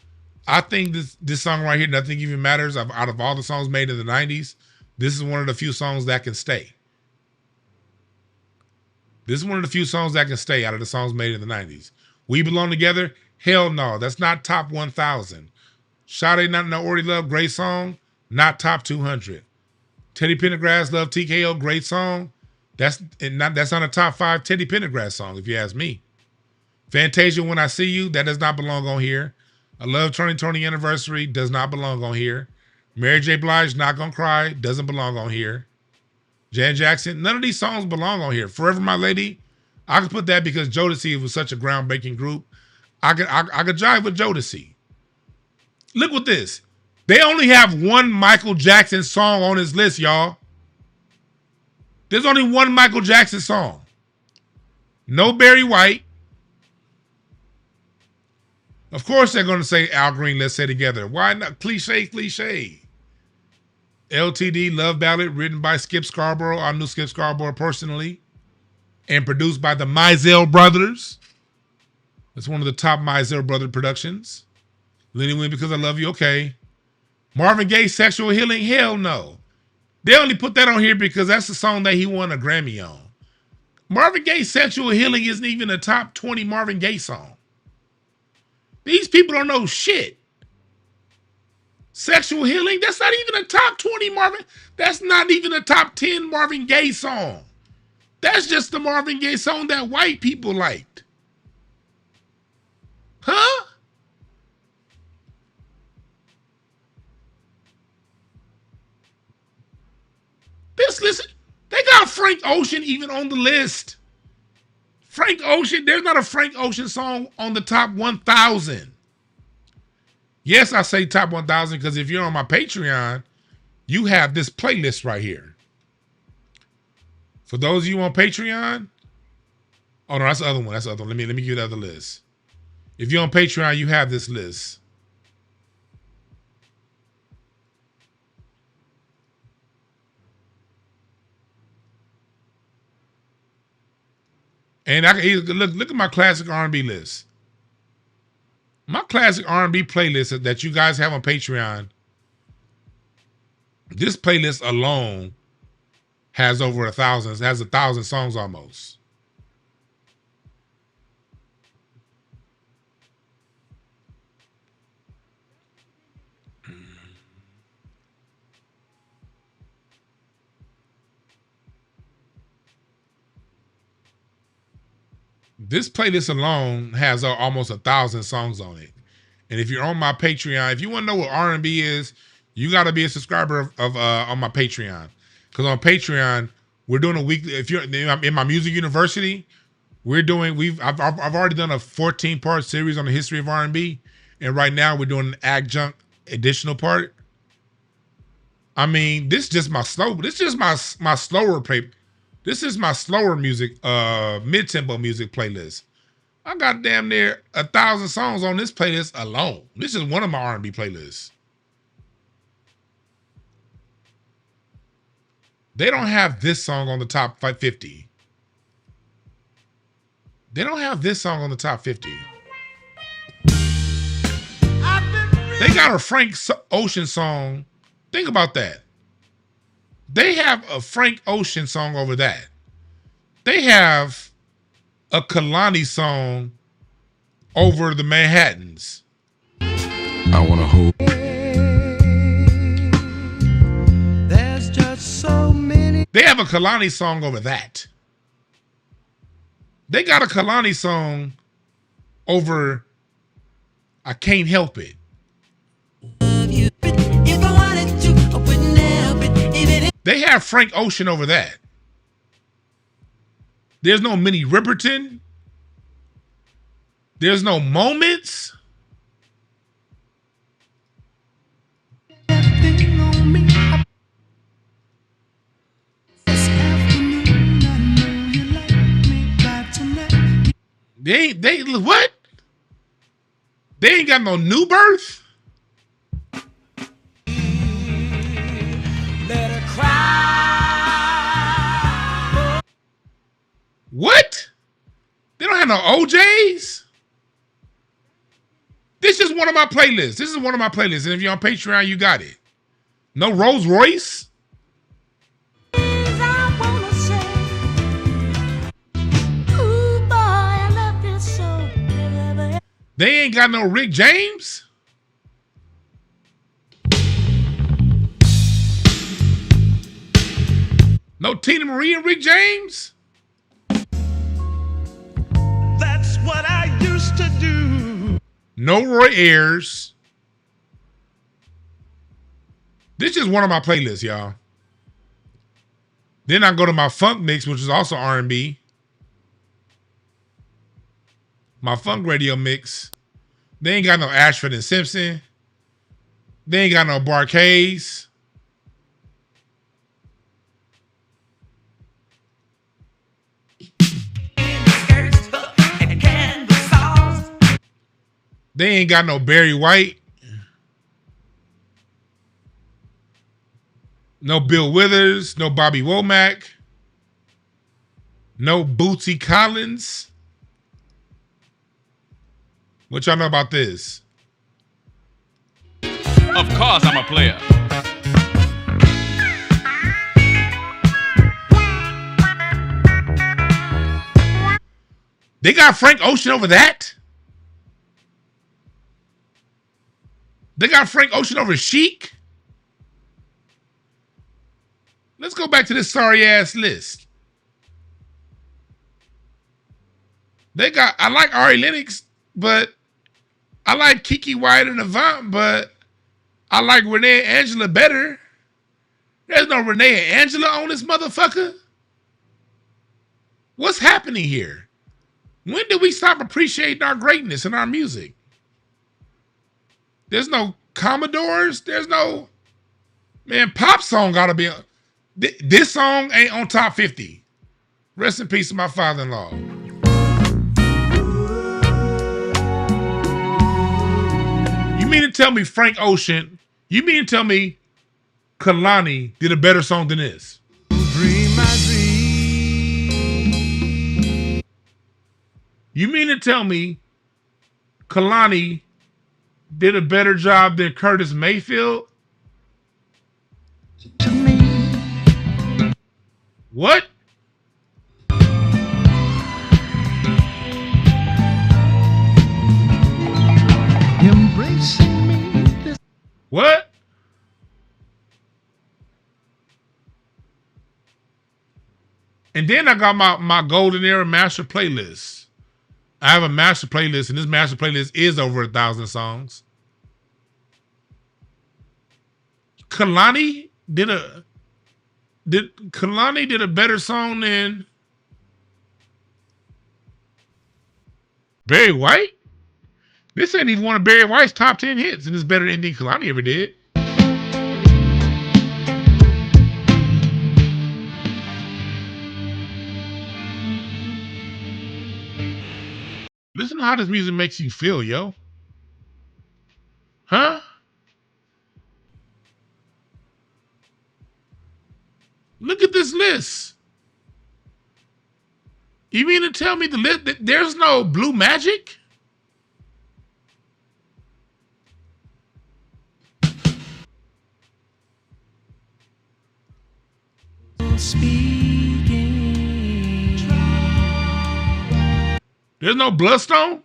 I think this song right here, Nothing Even Matters, out of all the songs made in the 90s, this is one of the few songs that can stay. This is one of the few songs that can stay out of the songs made in the 90s. We Belong Together? Hell no, that's not top 1,000. Sade Not No Already Love, great song, not top 200. Teddy Pendergrass, Love TKO, great song. That's not a top 5 Teddy Pendergrass song, if you ask me. Fantasia, When I See You, that does not belong on here. I Love Tony Anniversary, does not belong on here. Mary J. Blige, Not Gonna Cry, doesn't belong on here. Jan Jackson, none of these songs belong on here. Forever My Lady, I could put that because Jodeci was such a groundbreaking group. I could jive with Jodeci. Look with this. They only have one Michael Jackson song on this list, y'all. There's only one Michael Jackson song. No Barry White. Of course they're going to say Al Green, Let's Stay Together. Why not? Cliche. LTD, Love Ballad, written by Skip Scarborough. I knew Skip Scarborough personally. And produced by the Mizell Brothers. It's one of the top Mizell Brother productions. Lenny Win, Because I Love You, okay. Marvin Gaye, Sexual Healing, hell no. They only put that on here because that's the song that he won a Grammy on. Marvin Gaye, Sexual Healing isn't even a top 20 Marvin Gaye song. These people don't know shit. Sexual Healing, that's not even a top 20 Marvin. That's not even a top 10 Marvin Gaye song. That's just the Marvin Gaye song that white people liked. Huh? Listen, they got Frank Ocean even on the list. Frank Ocean, there's not a Frank Ocean song on the top 1,000. Yes, I say top 1,000 because if you're on my Patreon, you have this playlist right here. For those of you on Patreon, oh no, that's the other one. That's the other one. Let me give you the other list. If you're on Patreon, you have this list. And I can look at my classic R&B list. My classic R&B playlist that you guys have on Patreon. This playlist alone has over 1,000. Has 1,000 songs almost. This playlist alone has almost 1,000 songs on it. And if you're on my Patreon, if you want to know what R&B is, you got to be a subscriber of on my Patreon. Because on Patreon, we're doing a weekly. If you're in my music university, I've already done a 14-part series on the history of R&B, and right now we're doing an adjunct additional part. I mean, this is just my slower play. This is my slower music, mid-tempo music playlist. I got damn near 1,000 songs on this playlist alone. This is one of my R&B playlists. They don't have this song on the top 50. They don't have this song on the top 50. They got a Frank Ocean song. Think about that. They have a Frank Ocean song over that. They have a Kalani song over the Manhattans. I want to hold. There's just so many. They have a Kalani song over that. They got a Kalani song over I Can't Help It. They have Frank Ocean over that. There's no Minnie Riperton. There's no Moments. They what? They ain't got no New Birth. Let her cry. What? They don't have no OJs? This is one of my playlists. This is one of my playlists. And if you're on Patreon, you got it. No Rolls Royce? They ain't got no Rick James? No Tina Marie and Rick James? That's what I used to do. No Roy Ayers. This is one of my playlists, y'all. Then I go to my funk mix, which is also R&B. My funk radio mix. They ain't got no Ashford and Simpson. They ain't got no Barcades. They ain't got no Barry White. No Bill Withers. No Bobby Womack. No Bootsy Collins. What y'all know about this? Of course I'm a player. They got Frank Ocean over that? They got Frank Ocean over Chic? Let's go back to this sorry ass list. They got, I like Ari Lennox, but I like Kiki Wyatt and Avant, but I like Renee and Angela better. There's no Renee and Angela on this motherfucker. What's happening here? When did we stop appreciating our greatness in our music? There's no Commodores. There's no, man, pop song gotta be on. This song ain't on top 50. Rest in peace to my father-in-law. You mean to tell me Frank Ocean, you mean to tell me Kalani did a better song than this? Dream my dream. You mean to tell me Kalani did a better job than Curtis Mayfield? To me. What? Embracing me. This What? And then I got my Golden Era master playlist. I have a master playlist, and this master playlist is over 1,000 songs. Kalani did a better song than Barry White? This ain't even one of Barry White's top 10 hits, and it's better than anything Kalani ever did. Listen to how this music makes you feel, yo. Huh? Look at this list. You mean to tell me the list that there's no Blue Magic? There's no Bloodstone?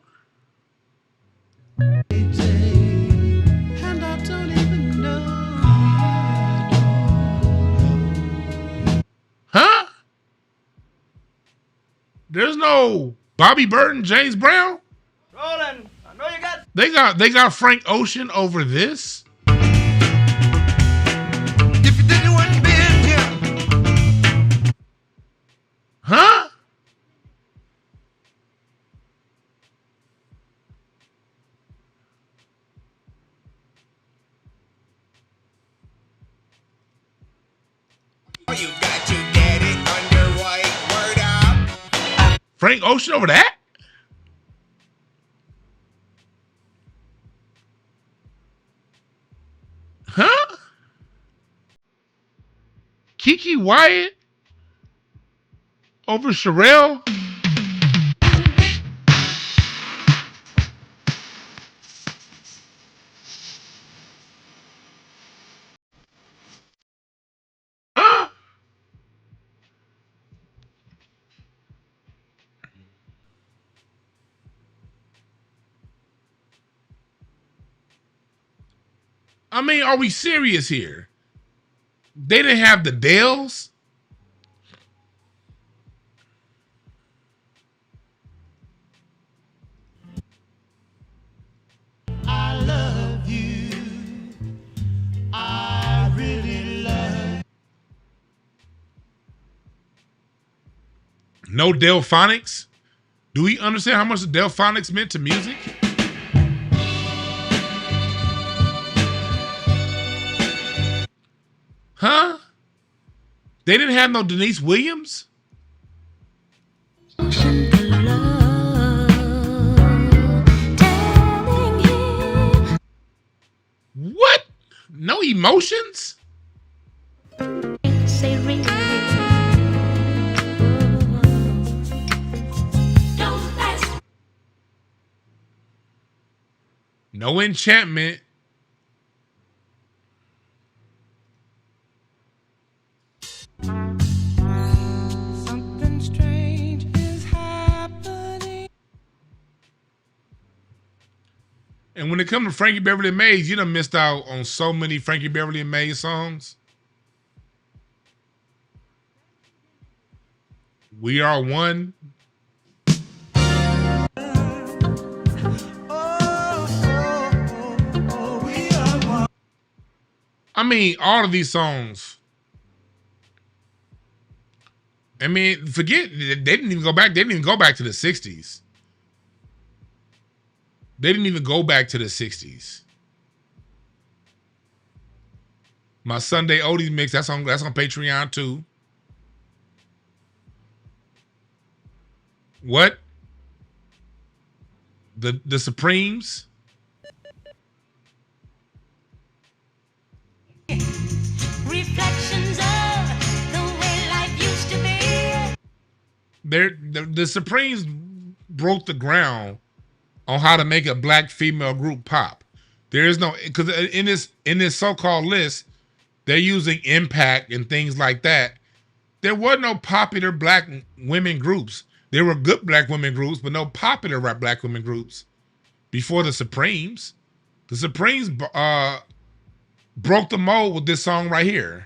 Huh? There's no Bobby Burton, James Brown? Roland, I know you got. They got Frank Ocean over this? If you didn't want to be here, Huh? You got to get it under white word up. Frank Ocean over that? Huh? Kiki Wyatt over Sherelle? Huh? I mean, are we serious here? They didn't have the Dales? I love you. I really love. No Delphonics? Do we understand how much the Delphonics meant to music? Huh? They didn't have no Denise Williams? What? No Emotions? No Enchantment? Something strange is happening. And when it comes to Frankie Beverly and Maze, you done missed out on so many Frankie Beverly and Maze songs. We Are One. I mean, all of these songs. I mean, forget, they didn't even go back. They didn't even go back to the 60s. They didn't even go back to the 60s. My Sunday Oldies mix, that's on Patreon too. What? The Supremes? Reflections of the way life used to be. The Supremes broke the ground on how to make a black female group pop. There is no, because in this so-called list, they're using Impact and things like that. There were no popular black women groups. There were good black women groups, but no popular black women groups before the Supremes. The Supremes broke the mold with this song right here.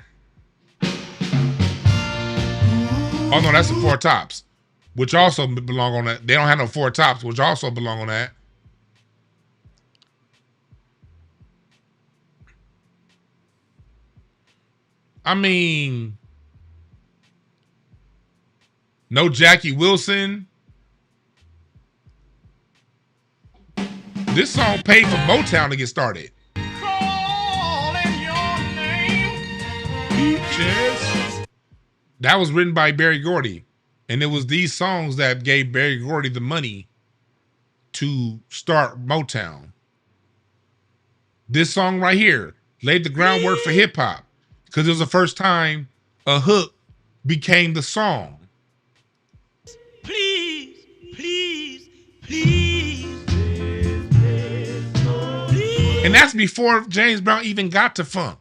Oh no, that's the Four Tops, which also belong on that. They don't have no Four Tops, which also belong on that. I mean, no Jackie Wilson. This song paid for Motown to get started. Calling your name. Peaches. That was written by Berry Gordy. And it was these songs that gave Berry Gordy the money to start Motown. This song right here laid the groundwork for hip hop because it was the first time a hook became the song. Please, please, please. And that's before James Brown even got to funk.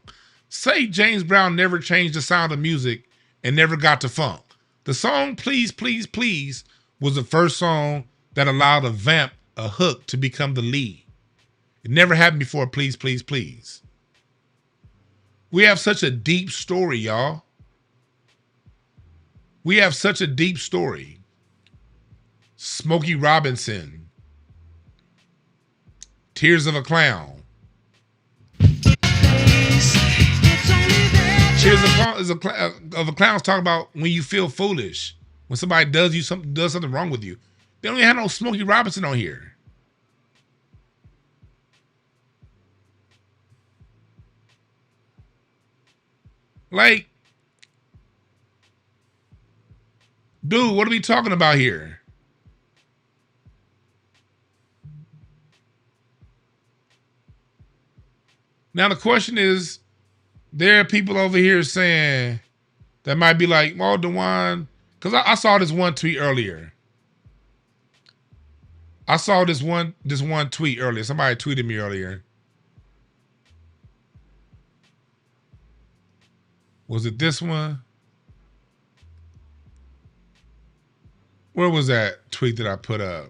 Say James Brown never changed the sound of music and never got to funk. The song Please, Please, Please was the first song that allowed a vamp, a hook, to become the lead. It never happened before Please, Please, Please. We have such a deep story, y'all. We have such a deep story. Smokey Robinson. Tears of a Clown. Tears of a Clown's talking about when you feel foolish. When somebody does something wrong with you. They don't even have no Smokey Robinson on here. Like, dude, what are we talking about here? Now the question is, there are people over here saying that might be like, oh, Dewan, because I saw this one tweet earlier. I saw this one tweet earlier. Somebody tweeted me earlier. Was it this one? Where was that tweet that I put up?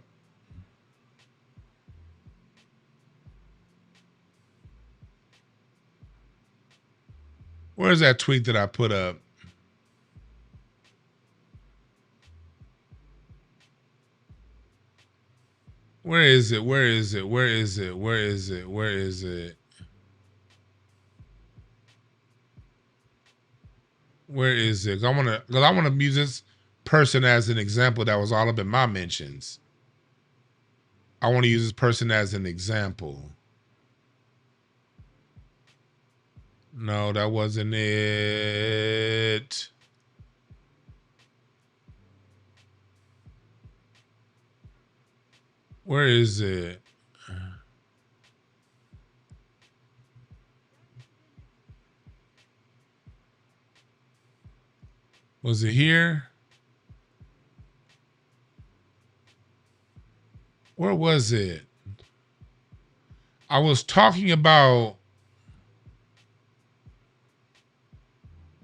Where's that tweet that I put up? Where is it? Where is it? Where is it? Where is it? Where is it? Where is it? I want to use this person as an example that was all up in my mentions. I want to use this person as an example. No, that wasn't it. Where is it? Was it here? Where was it? I was talking about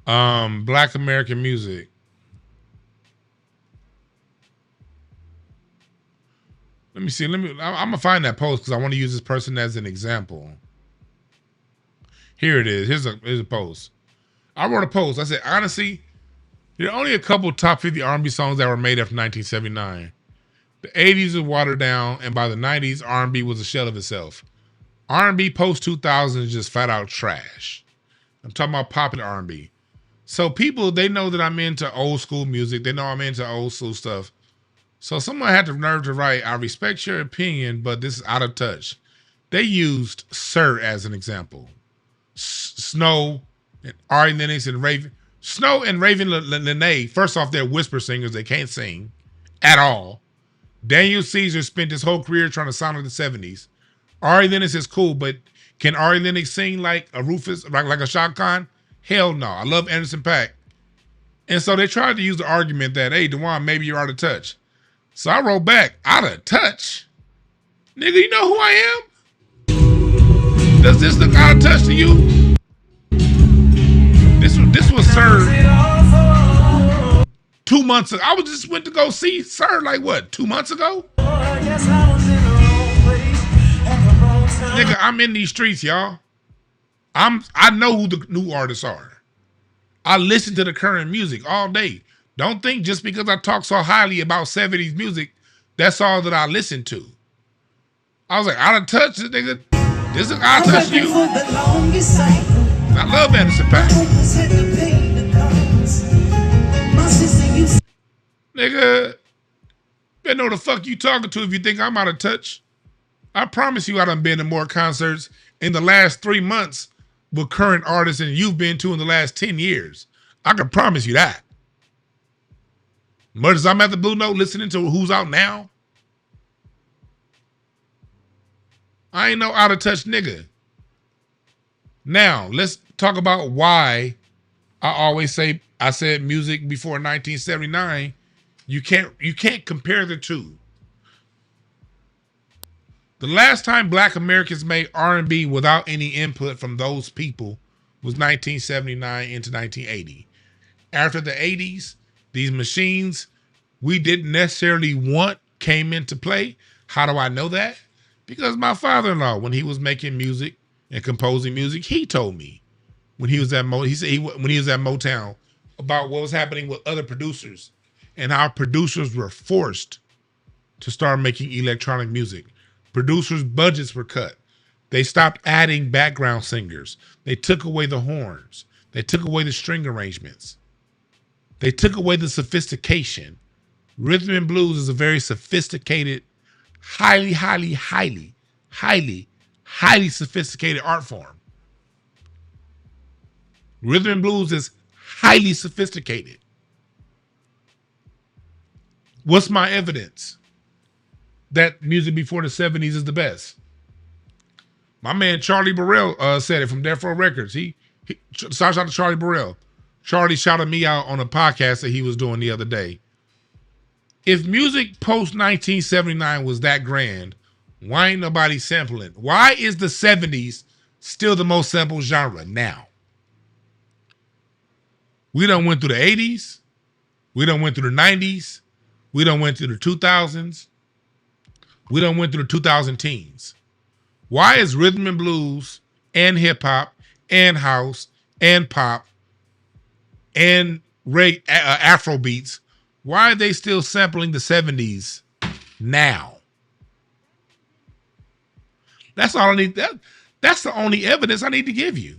Black American music. Let me see. I'm gonna find that post because I want to use this person as an example. Here it is. Here's a post. I wrote a post. I said, honestly, there are only a couple top 50 R&B songs that were made after 1979. The 80s was watered down, and by the 90s, R&B was a shell of itself. R&B post 2000 is just flat out trash. I'm talking about popular R&B. So people, they know that I'm into old school music. They know I'm into old school stuff. So someone had the nerve to write, I respect your opinion, but this is out of touch. They used Sir as an example. Snow and Ari Lennox and Raven. Snow and Raven Lene, first off, they're whisper singers. They can't sing at all. Daniel Caesar spent his whole career trying to sound like the 70s. Ari Lennox is cool, but can Ari Lennox sing like a Rufus, like a Shaka Khan? Hell no. I love Anderson .Paak. And so they tried to use the argument that, hey, Dewan, maybe you're out of touch. So I wrote back, out of touch? Nigga, you know who I am? Does this look out of touch to you? This was Sir 2 months ago. I just went to go see Sir like what, 2 months ago? Nigga, I'm in these streets, y'all. I know who the new artists are. I listen to the current music all day. Don't think just because I talk so highly about 70s music, that's all that I listen to. I was like, out of touch, nigga. This is out of touch you. I love Anderson .Paak. Nigga, better know the fuck you talking to if you think I'm out of touch. I promise you I done been to more concerts in the last 3 months with current artists than you've been to in the last 10 years. I can promise you that. Much as I'm at the Blue Note listening to who's out now, I ain't no out of touch nigga. Now, let's talk about why I always say I said music before 1979. You can't compare the two. The last time Black Americans made R&B without any input from those people was 1979 into 1980. after the 80s, these machines we didn't necessarily want came into play. How do I know that? Because my father-in-law, when he was making music and composing music, he told me when he was at when he was at Motown about what was happening with other producers and how producers were forced to start making electronic music. Producers' budgets were cut. They stopped adding background singers. They took away the horns. They took away the string arrangements. They took away the sophistication. Rhythm and blues is a very sophisticated, highly sophisticated art form. Rhythm and blues is highly sophisticated. What's my evidence that music before the 70s is the best? My man Charlie Burrell said it from Death Row Records. Shout out to Charlie Burrell. Charlie shouted me out on a podcast that he was doing the other day. If music post 1979 was that grand, why ain't nobody sampling? Why is the 70s still the most sampled genre now? We done went through the 80s. We done went through the 90s. We done went through the 2000s. We done went through the 2000 teens. Why is rhythm and blues and hip hop and house and pop and Afro beats, why are they still sampling the 70s now? That's all I need. That's the only evidence I need to give you.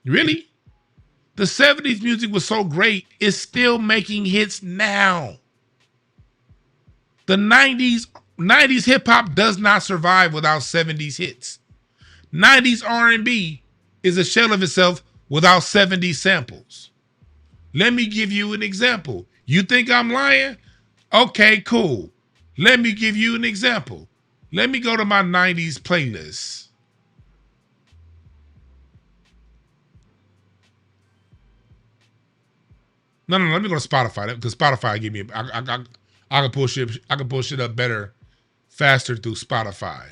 Really? The 70s music was so great, it's still making hits now. The 90s hip hop does not survive without 70s hits. 90s R&B is a shell of itself without 70s samples. Let me give you an example. You think I'm lying? Okay, cool. Let me give you an example. Let me go to my 90s playlist. No, let me go to Spotify because Spotify give me I can pull shit up better, faster through Spotify.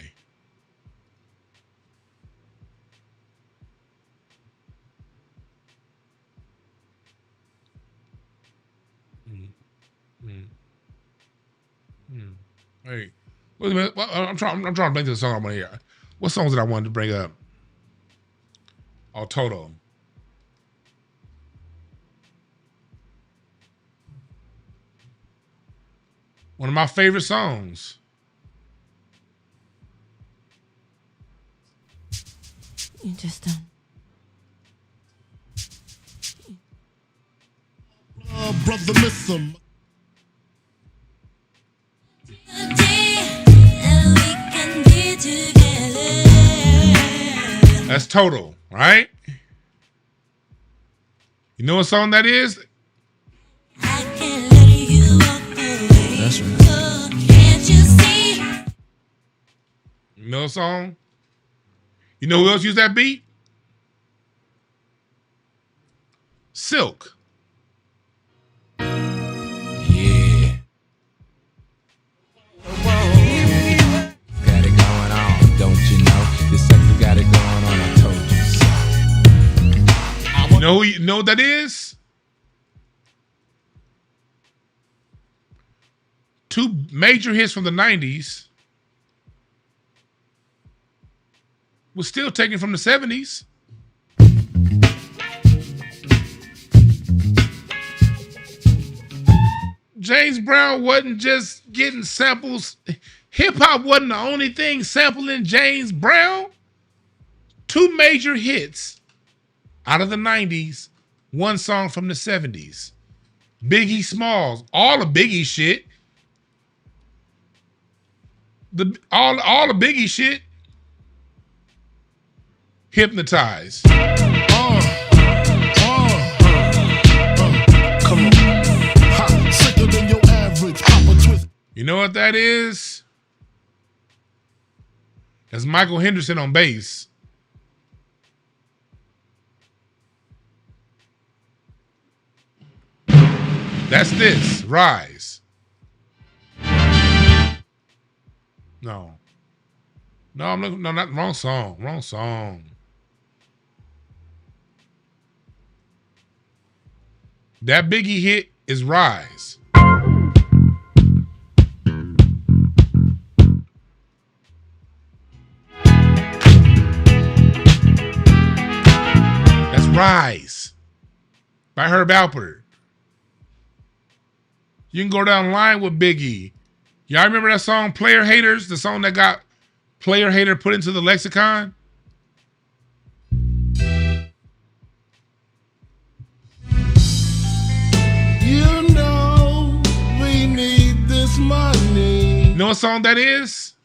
Hey, wait a minute. I'm trying to bring this song I want to hear. What songs did I want to bring up? Oh, Toto. One of my favorite songs. You just don't. Brother, listen. That's Total, right? You know what song that is? That's right. You know a song? You know who else used that beat? Silk. Yeah. Got it going on, don't you know? This sexy got it going on, I told you so. You know what that is? Two major hits from the 90s was still taken from the 70s. James Brown wasn't just getting samples. Hip hop wasn't the only thing sampling James Brown. Two major hits out of the 90s, one song from the 70s. Biggie Smalls, all the Biggie shit. All the Biggie shit. Hypnotize. Come on. Hot, sicker than your average. Pop a twist. You know what that is? That's Michael Henderson on bass. That's this, Rise. No, I'm looking. No, not wrong song. Wrong song. That Biggie hit is Rise. That's Rise by Herb Alpert. You can go down the line with Biggie. Y'all remember that song Player Haters? The song that got Player Hater put into the lexicon? You know we need this money. You know what song that is?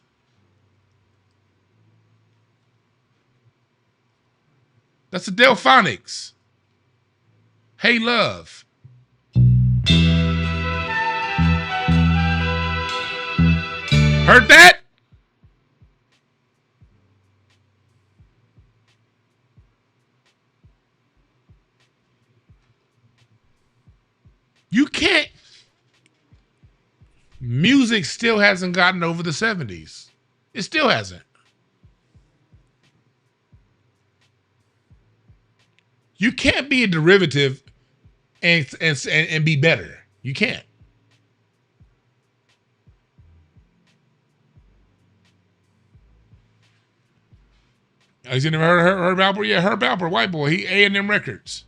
That's the Delphonics. Hey Love. Heard that? You can't. Music still hasn't gotten over the 70s. It still hasn't. You can't be a derivative and be better. You can't. You never heard of Herb Alpert? Yeah, Herb Alpert, white boy. He A&M Records.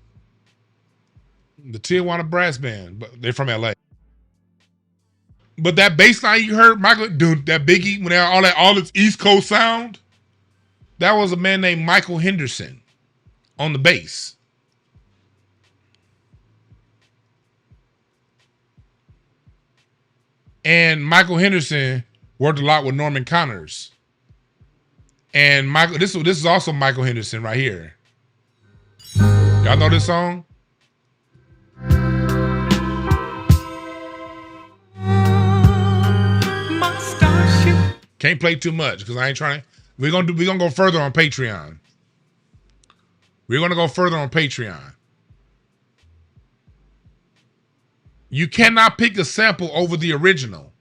The Tijuana Brass Band, but they're from LA. But that bass line you heard, Michael, dude, that Biggie, when they had all this East Coast sound, that was a man named Michael Henderson on the bass. And Michael Henderson worked a lot with Norman Connors. And Michael, this is also Michael Henderson right here. Y'all know this song? Can't play too much because I ain't trying. We're gonna go further on Patreon. We're gonna go further on Patreon. You cannot pick a sample over the original.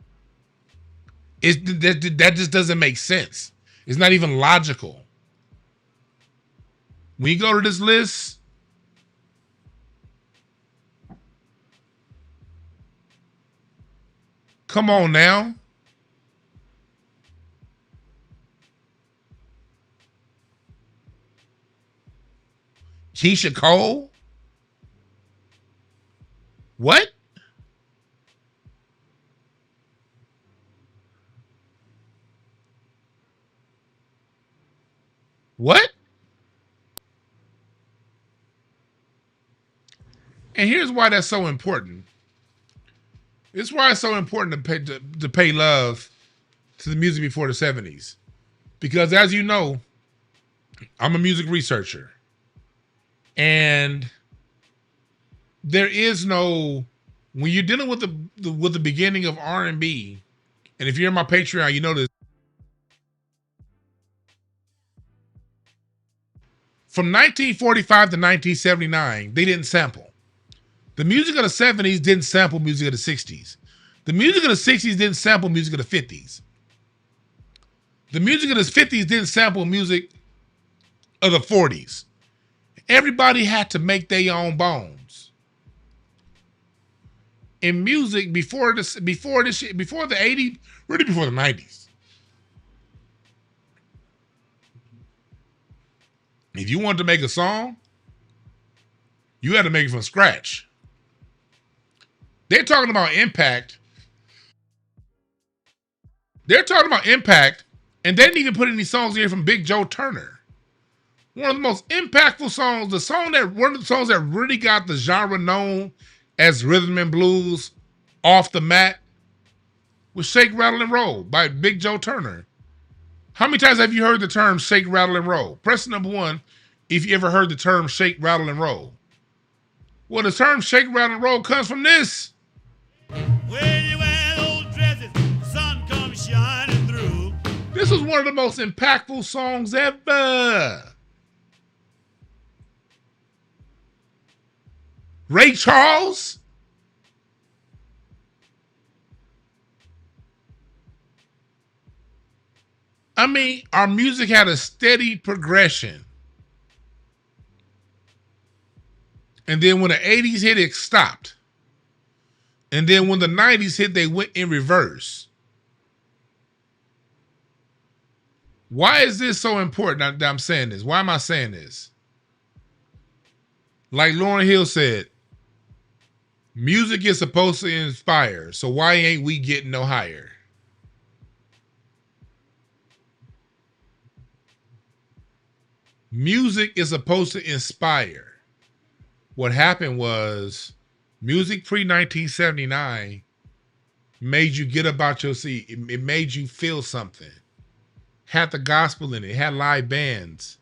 That just doesn't make sense. It's not even logical. When you go to this list, come on now. Keisha Cole? What? What? And here's why that's so important. It's why it's so important to pay love to the music before the 70s. Because as you know, I'm a music researcher. And there is no, when you're dealing with the beginning of R&B, and if you're in my Patreon, you know this. From 1945 to 1979, they didn't sample. The music of the 70s didn't sample music of the 60s. The music of the 60s didn't sample music of the 50s. The music of the 50s didn't sample music of the 40s. Everybody had to make their own bones. In music, before the 80s, really before the 90s. If you wanted to make a song, you had to make it from scratch. They're talking about impact. They're talking about impact, and they didn't even put any songs in here from Big Joe Turner. One of the most impactful songs, one of the songs that really got the genre known as rhythm and blues off the mat was Shake, Rattle, and Roll by Big Joe Turner. How many times have you heard the term shake, rattle, and roll? Press number 1 if you ever heard the term shake, rattle, and roll. Well, the term shake, rattle, and roll comes from this. When you wear old dresses, the sun comes shining through. This was one of the most impactful songs ever. Ray Charles. I mean, our music had a steady progression. And then when the 80s hit, it stopped. And then when the 90s hit, they went in reverse. Why is this so important that I'm saying this? Why am I saying this? Like Lauryn Hill said, music is supposed to inspire, so why ain't we getting no higher? Music is supposed to inspire. What happened was music pre-1979 made you get about your seat. It made you feel something. Had the gospel in it. Had live bands.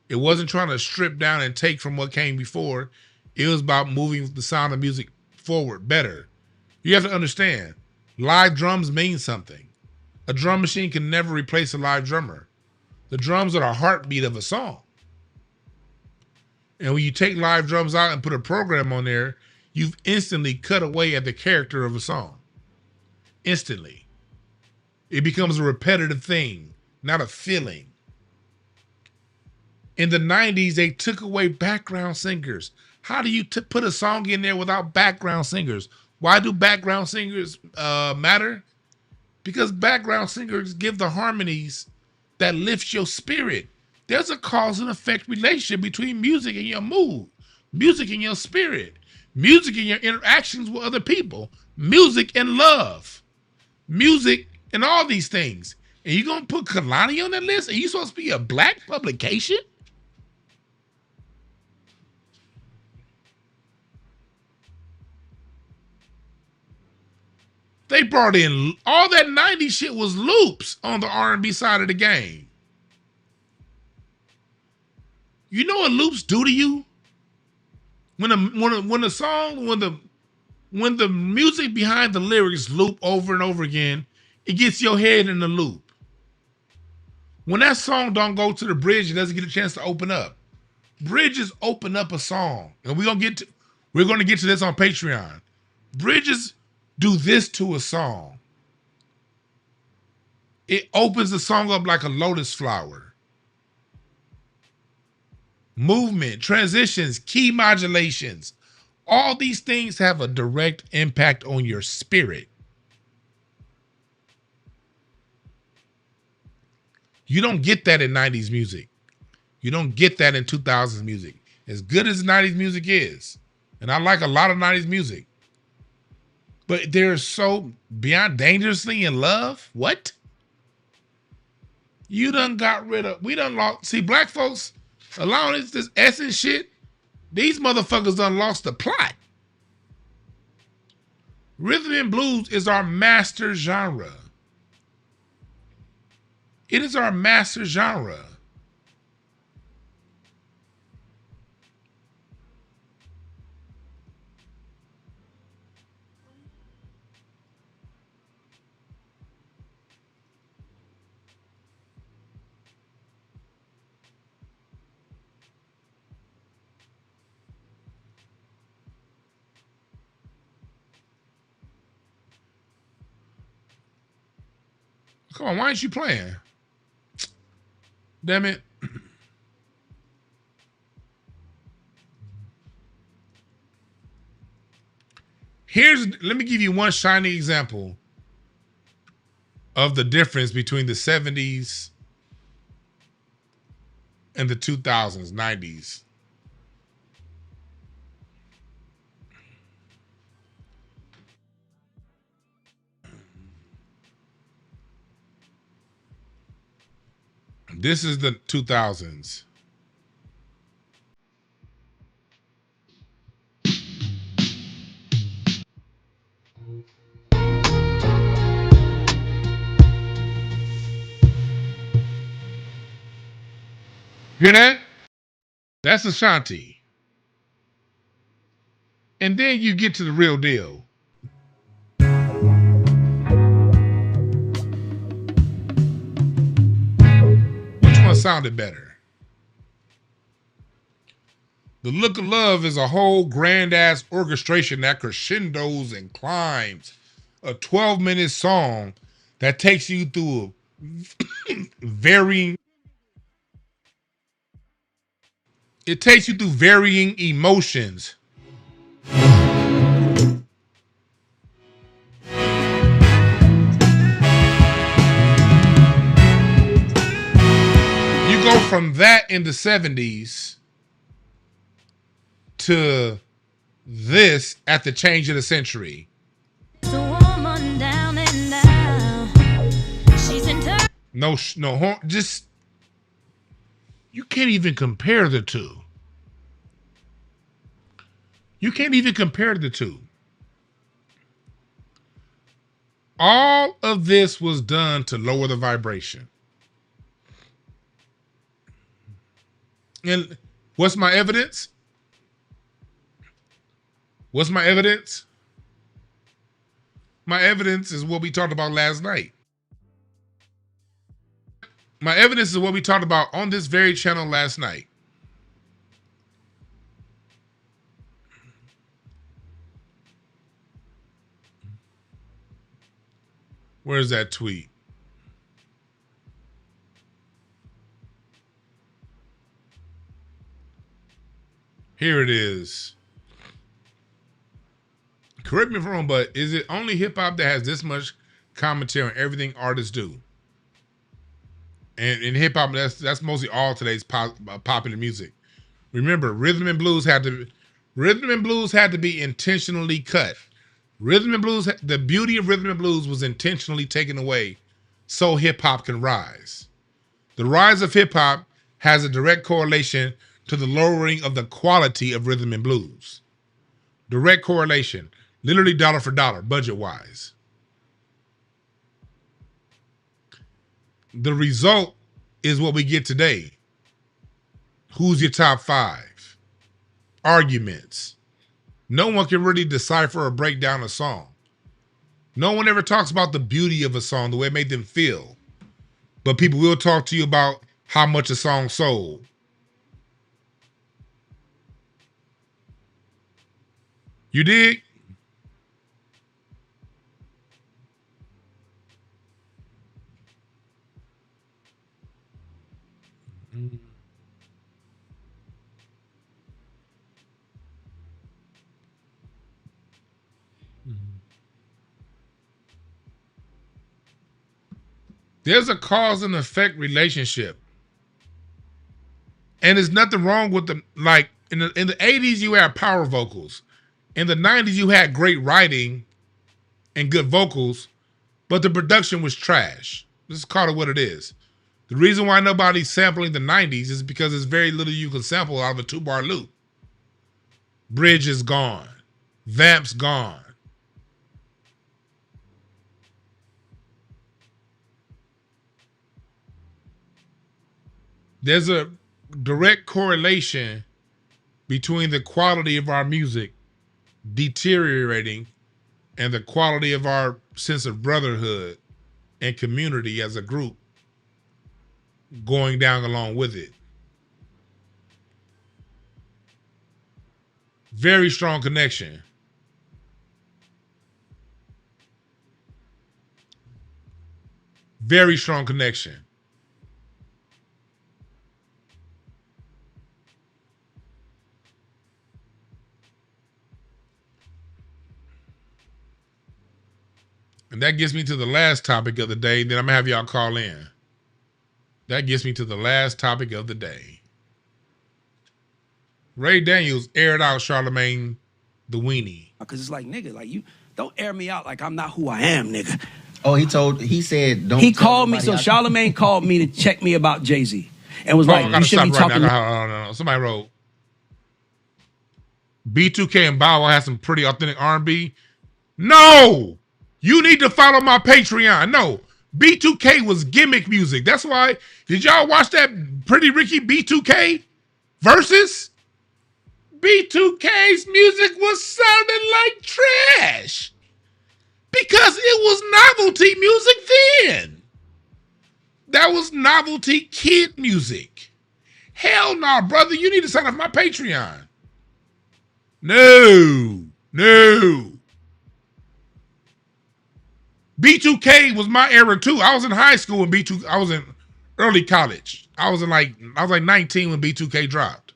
It wasn't trying to strip down and take from what came before. It was about moving the sound of music forward better. You have to understand, live drums mean something. A drum machine can never replace a live drummer. The drums are the heartbeat of a song. And when you take live drums out and put a program on there, you've instantly cut away at the character of a song. Instantly. It becomes a repetitive thing, not a feeling. In the 90s, they took away background singers. How do you put a song in there without background singers? Why do background singers matter? Because background singers give the harmonies that lift your spirit. There's a cause and effect relationship between music and your mood, music and your spirit, music and your interactions with other people, music and love, music and all these things. And you gonna put Kalani on that list? Are you supposed to be a black publication? They brought in all that 90s shit was loops on the R&B side of the game. You know what loops do to you? When the music behind the lyrics loop over and over again, it gets your head in the loop. When that song don't go to the bridge, it doesn't get a chance to open up. Bridges open up a song, and we're gonna get to this on Patreon. Bridges do this to a song. It opens the song up like a lotus flower. Movement, transitions, key modulations, all these things have a direct impact on your spirit. You don't get that in 90s music. You don't get that in 2000s music. As good as 90s music is, and I like a lot of 90s music, but they're so beyond dangerously in love. What? You done got rid of, we done lost, see, black folks, allowing this essence shit, these motherfuckers done lost the plot. Rhythm and blues is our master genre. It is our master genre. Come on, why ain't you playing? Damn it. Let me give you one shining example of the difference between the 70s and the 2000s, 90s. This is the 2000s. Hear that? That's Ashanti. And then you get to the real deal. Which one sounded better? The Look of Love is a whole grand ass orchestration that crescendos and climbs. A 12-minute song that takes you through varying It takes you through varying emotions. You go from that in the 70s to this at the change of the century. No, just you can't even compare the two. You can't even compare the two. All of this was done to lower the vibration. And what's my evidence? What's my evidence? My evidence is what we talked about last night. My evidence is what we talked about on this very channel last night. Where's that tweet? Here it is. Correct me if I'm wrong, but is it only hip hop that has this much commentary on everything artists do? And in hip hop, that's mostly all today's popular music. Remember, rhythm and blues had to be intentionally cut. Rhythm and blues, the beauty of rhythm and blues was intentionally taken away so hip hop can rise. The rise of hip hop has a direct correlation to the lowering of the quality of rhythm and blues. Direct correlation, literally dollar for dollar, budget wise. The result is what we get today. Who's your top five? Arguments. No one can really decipher or break down a song. No one ever talks about the beauty of a song, the way it made them feel. But people will talk to you about how much a song sold. You dig? There's a cause and effect relationship. And there's nothing wrong with them. Like in the 80s, you had power vocals. In the 90s, you had great writing and good vocals, but the production was trash. Let's call it what it is. The reason why nobody's sampling the 90s is because there's very little you can sample out of a 2-bar loop. Bridge is gone. Vamp's gone. There's a direct correlation between the quality of our music deteriorating and the quality of our sense of brotherhood and community as a group going down along with it. Very strong connection. Very strong connection. And that gets me to the last topic of the day. Then I'm going to have y'all call in. That gets me to the last topic of the day. Ray Daniels aired out Charlamagne the Weenie. Because it's like, nigga, like you don't air me out like I'm not who I am, nigga. Oh, he said, don't. He called me, so Charlamagne called me to check me about Jay-Z. And was like, you shouldn't be talking. No. Somebody wrote, B2K and Bow Wow has some pretty authentic R&B. No! You need to follow my Patreon. No, B2K was gimmick music. That's why, did y'all watch that Pretty Ricky B2K versus? B2K's music was sounding like trash because it was novelty music then. That was novelty kid music. Hell no, brother. You need to sign up for my Patreon. No. B2K was my era too. I was in high school when I was in early college. I was like 19 when B2K dropped.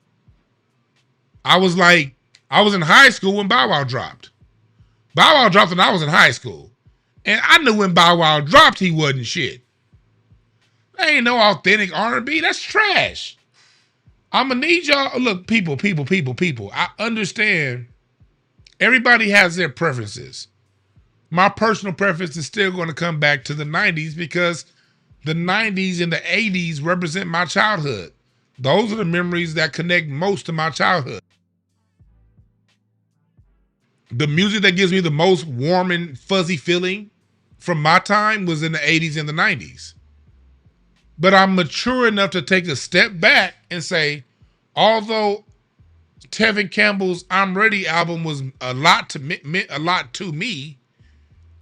I was in high school when Bow Wow dropped. Bow Wow dropped when I was in high school. And I knew when Bow Wow dropped, he wasn't shit. That ain't no authentic R&B. That's trash. I'm going to need y'all. Look, people. I understand everybody has their preferences. My personal preference is still going to come back to the 90s because the 90s and the 80s represent my childhood. Those are the memories that connect most to my childhood. The music that gives me the most warm and fuzzy feeling from my time was in the 80s and the 90s. But I'm mature enough to take a step back and say, although Tevin Campbell's I'm Ready album was meant a lot to me,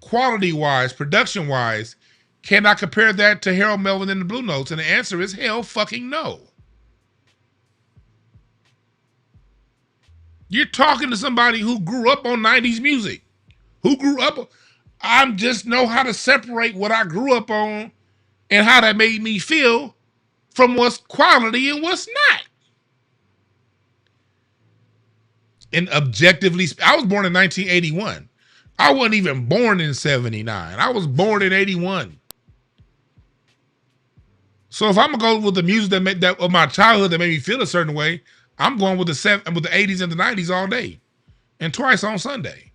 quality-wise, production-wise, can I compare that to Harold Melvin and the Blue Notes? And the answer is hell fucking no. You're talking to somebody who grew up on 90s music. I just know how to separate what I grew up on and how that made me feel from what's quality and what's not. And objectively, I was born in 1981. I wasn't even born in 79. I was born in 81. So if I'm gonna go with the music that of my childhood that made me feel a certain way, I'm going with the 80s and the 90s all day, and twice on Sunday.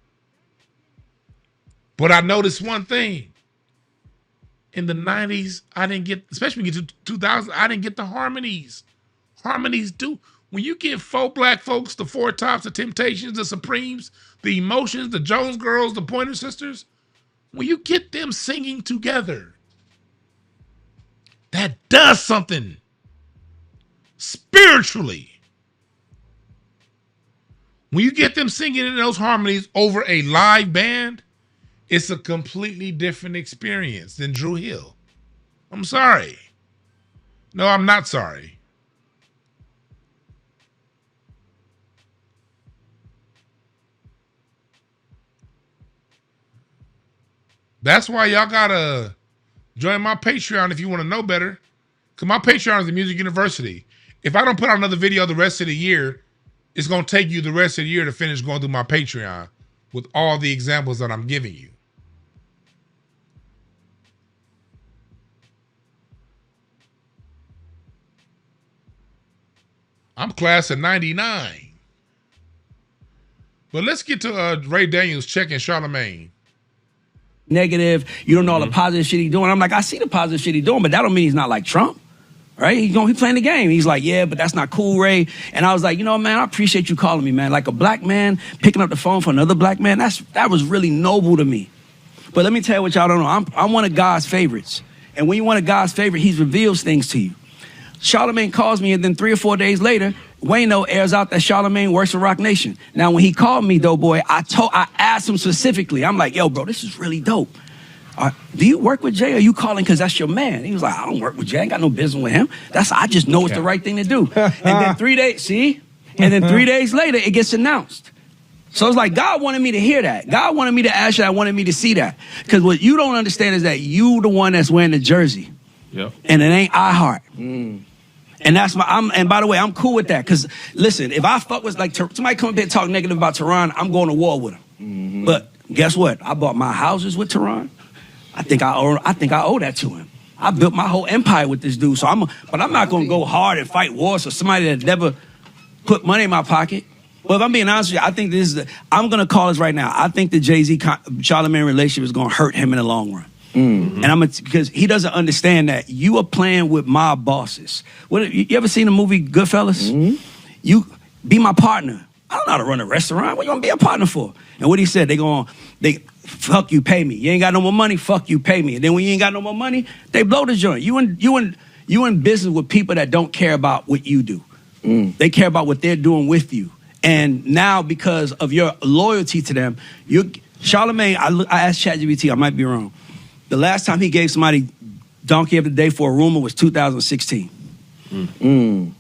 But I noticed one thing: in the 90s, I didn't get, especially when you get to 2000, I didn't get the harmonies. Harmonies do. When you get four black folks, the Four Tops, the Temptations, the Supremes, the Emotions, the Jones Girls, the Pointer Sisters, when you get them singing together, that does something spiritually. When you get them singing in those harmonies over a live band, it's a completely different experience than Dru Hill. I'm sorry. No, I'm not sorry. That's why y'all gotta join my Patreon if you want to know better. Because my Patreon is the Music University. If I don't put out another video the rest of the year, it's going to take you the rest of the year to finish going through my Patreon with all the examples that I'm giving you. I'm class of 99. But let's get to Ray Daniels checking Charlamagne. Negative, you don't know all the positive shit he's doing. I'm like, I see the positive shit he's doing, but that don't mean he's not like Trump. Right? He's playing the game. He's like, yeah, but that's not cool, Ray. And I was like, you know, man, I appreciate you calling me, man. Like a black man picking up the phone for another black man, that was really noble to me. But let me tell you what y'all don't know. I'm one of God's favorites. And when you're one of God's favorite, he reveals things to you. Charlamagne calls me, and then 3 or 4 days later, Wayno airs out that Charlamagne works for Rock Nation. Now, when he called me, though, boy, I asked him specifically. I'm like, yo, bro, this is really dope. Do you work with Jay, or are you calling because that's your man? He was like, I don't work with Jay. I ain't got no business with him. I just know it's the right thing to do. And then 3 days, see? And then 3 days later, it gets announced. So it's like God wanted me to hear that. God wanted me to ask you. I wanted me to see that. Because what you don't understand is that you the one that's wearing the jersey. Yep. And it ain't iHeart. And that's and by the way, I'm cool with that. Because listen, if I fuck with, like, somebody come up here and talk negative about Tehran, I'm going to war with him. But guess what? I bought my houses with Tehran. I think I owe that to him. I built my whole empire with this dude. So but I'm not gonna go hard and fight wars for somebody that never put money in my pocket. But if I'm being honest with you, I think I'm gonna call this right now. I think the Jay-Z Charlamagne relationship is gonna hurt him in the long run. And because he doesn't understand that you are playing with mob bosses. You ever seen the movie Goodfellas? You be my partner. I don't know how to run a restaurant. What you want to be a partner for? And what he said, they fuck you, pay me. You ain't got no more money, fuck you, pay me. And then when you ain't got no more money, they blow the joint. You in business with people that don't care about what you do. They care about what they're doing with you. And now because of your loyalty to them, Charlamagne, I asked ChatGPT, I might be wrong. The last time he gave somebody Donkey of the Day for a rumor was 2016.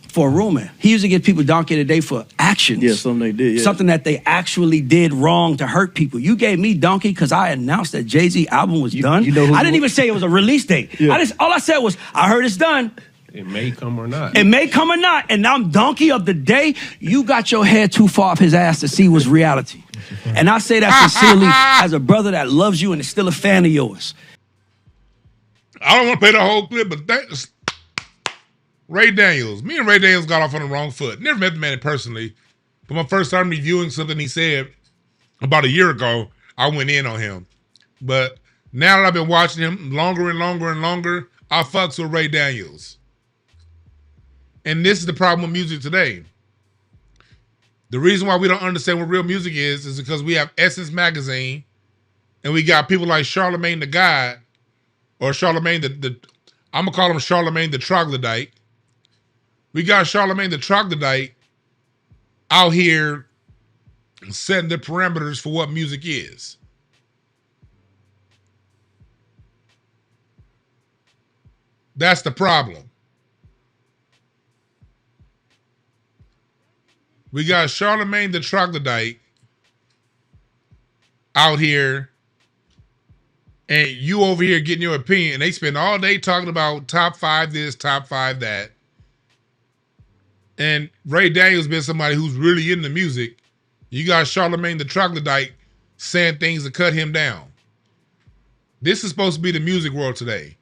For a rumor. He used to give people Donkey of the Day for actions. Yeah, something they did. Yeah. Something that they actually did wrong to hurt people. You gave me Donkey because I announced that Jay-Z album was done. I didn't even say it was a release date. Yeah. All I said was, I heard it's done. It may come or not. It may come or not. And I'm donkey of the day. You got your head too far off his ass to see what's reality. And I say that sincerely as a brother that loves you and is still a fan of yours. I don't want to play the whole clip, but that's Ray Daniels. Me and Ray Daniels got off on the wrong foot. Never met the man personally. But my first time reviewing something he said about a year ago, I went in on him. But now that I've been watching him longer and longer and longer, I fucks with Ray Daniels. And this is the problem with music today. The reason why we don't understand what real music is because we have Essence Magazine and we got people like Charlamagne the God, or Charlamagne the I'm going to call him Charlamagne the Troglodyte. We got Charlamagne the Troglodyte out here setting the parameters for what music is. That's the problem. We got Charlamagne the Troglodyte out here, and you over here getting your opinion, and they spend all day talking about top 5 this, top 5 that. And Ray Daniels been somebody who's really into music. You got Charlamagne the Troglodyte saying things to cut him down. This is supposed to be the music world today.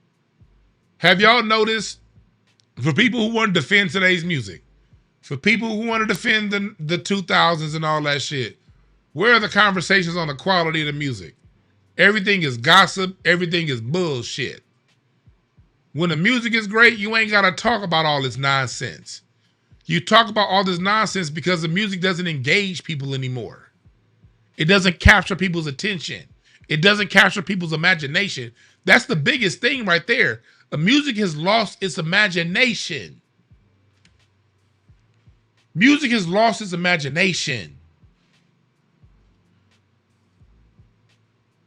Have y'all noticed, for people who want to defend today's music, for people who want to defend the 2000s and all that shit, where are the conversations on the quality of the music? Everything is gossip. Everything is bullshit. When the music is great, you ain't got to talk about all this nonsense. You talk about all this nonsense because the music doesn't engage people anymore. It doesn't capture people's attention. It doesn't capture people's imagination. That's the biggest thing right there. The music has lost its imagination. Music has lost its imagination.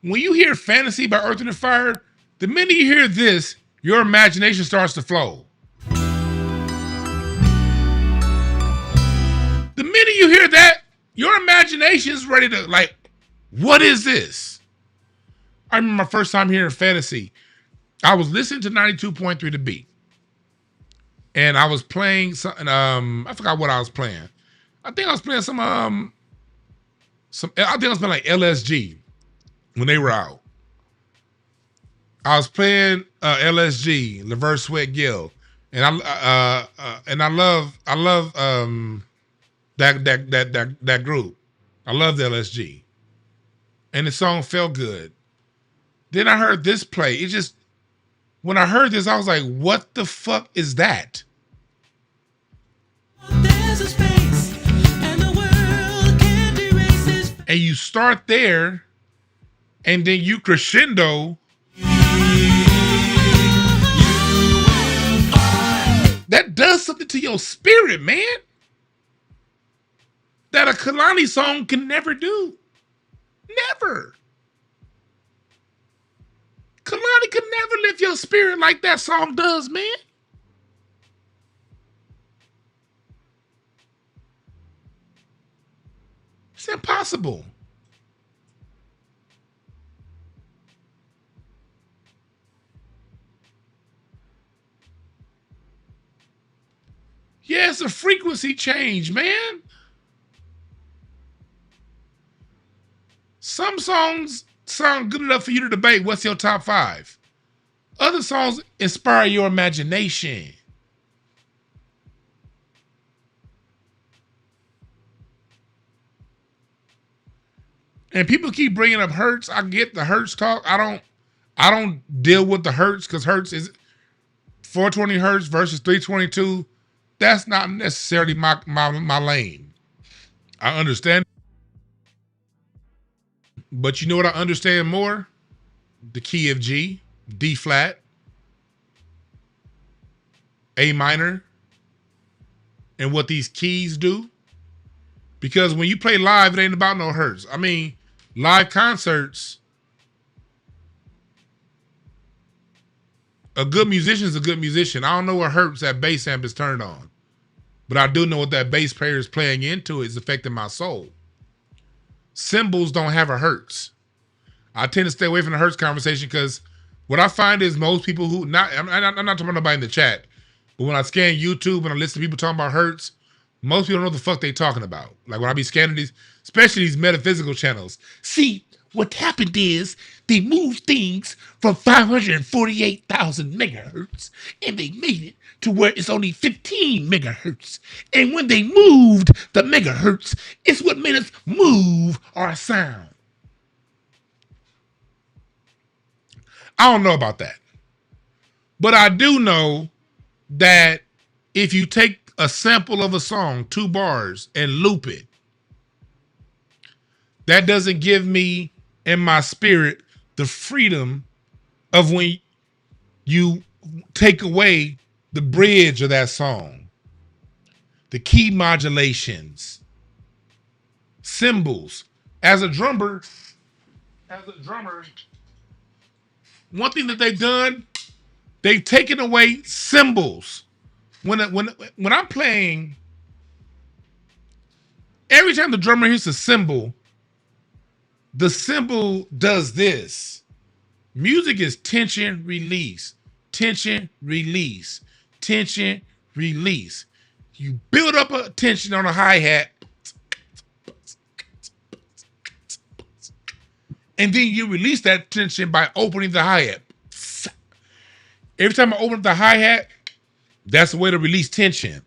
When you hear Fantasy by Earth, and Fire, the minute you hear this, your imagination starts to flow. The minute you hear that, your imagination is ready to, like, what is this? I remember my first time hearing Fantasy. I was listening to 92.3 The Beat. And I was playing something, I forgot what I was playing. I think I was playing I think I was playing like LSG when they were out. I was playing LSG, LeVert Sweat Gill. And I love that group. I love the LSG. And the song felt good. Then I heard this play. It just, when I heard this, I was like, what the fuck is that? There's a space, and the world can't erase this. And you start there, and then you crescendo. That does something to your spirit, man. That a Kalani song can never do. Never. Kalani could never lift your spirit like that song does, man. It's impossible. Yeah, it's a frequency change, man. Some songs sound good enough for you to debate what's your top 5. Other songs inspire your imagination. And people keep bringing up Hertz. I get the Hertz talk. I don't deal with the Hertz because Hertz is 420 Hertz versus 322. That's not necessarily my lane. I understand. But you know what I understand more? The key of G, D flat, A minor, and what these keys do. Because when you play live, it ain't about no hertz. I mean, live concerts, a good musician is a good musician. I don't know what hertz that bass amp is turned on. But I do know what that bass player is playing into is affecting my soul. Cymbals don't have a hertz. I tend to stay away from the hertz conversation because what I find is most people who I'm not talking about nobody in the chat. But when I scan YouTube and I listen to people talking about hertz, most people don't know what the fuck they talking about. Like when I be scanning these, especially these metaphysical channels. See, what happened is they moved things from 548,000 megahertz and they made it to where it's only 15 megahertz. And when they moved the megahertz, it's what made us move our sound. I don't know about that. But I do know that if you take a sample of a song, 2 bars, and loop it, that doesn't give me in my spirit the freedom of when you take away the bridge of that song, the key modulations, cymbals. As a drummer, one thing that they've done, they've taken away cymbals. When I'm playing, every time the drummer hits a cymbal, the cymbal does this. Music is tension, release, tension, release, tension, release. You build up a tension on a hi-hat, and then you release that tension by opening the hi-hat. Every time I open up the hi-hat, that's the way to release tension.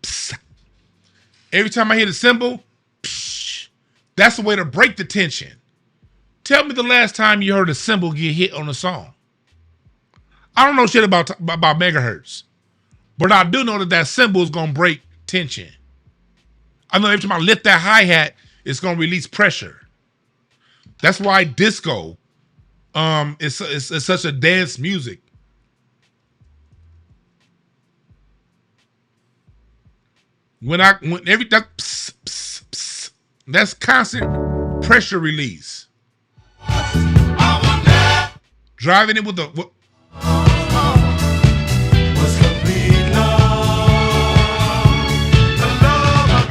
Every time I hit a cymbal, that's the way to break the tension. Tell me the last time you heard a cymbal get hit on a song. I don't know shit about megahertz, but I do know that cymbal is going to break tension. I know every time I lift that hi-hat, it's going to release pressure. That's why disco is such a dance music. That's constant pressure release. Driving it with the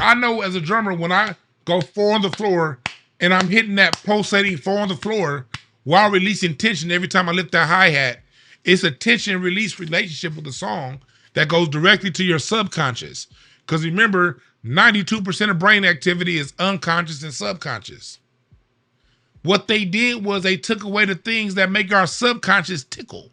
I know as a drummer, when I go 4 on the floor and I'm hitting that pulsating 4 on the floor while releasing tension every time I lift that hi-hat, it's a tension release relationship with the song that goes directly to your subconscious. Because remember, 92% of brain activity is unconscious and subconscious. What they did was they took away the things that make our subconscious tickle.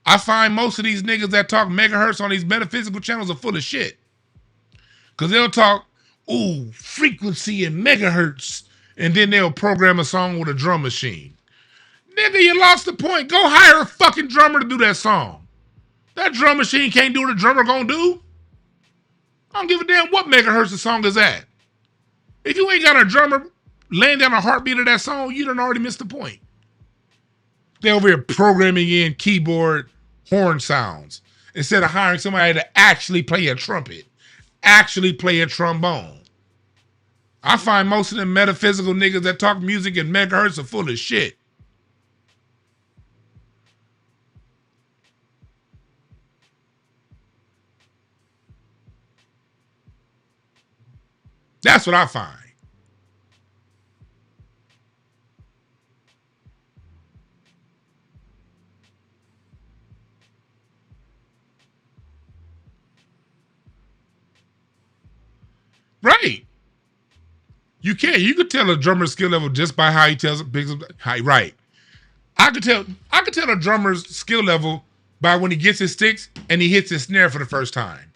I find most of these niggas that talk megahertz on these metaphysical channels are full of shit. Because they'll talk, ooh, frequency and megahertz, and then they'll program a song with a drum machine. Nigga, you lost the point. Go hire a fucking drummer to do that song. That drum machine can't do what a drummer gonna do. I don't give a damn what megahertz the song is at. If you ain't got a drummer laying down a heartbeat of that song, you done already missed the point. They're over here programming in keyboard horn sounds instead of hiring somebody to actually play a trumpet, actually play a trombone. I find most of them metaphysical niggas that talk music and megahertz are full of shit. That's what I find. Right. You can. You could tell a drummer's skill level just by how he tells right. I could tell a drummer's skill level by when he gets his sticks and he hits his snare for the first time.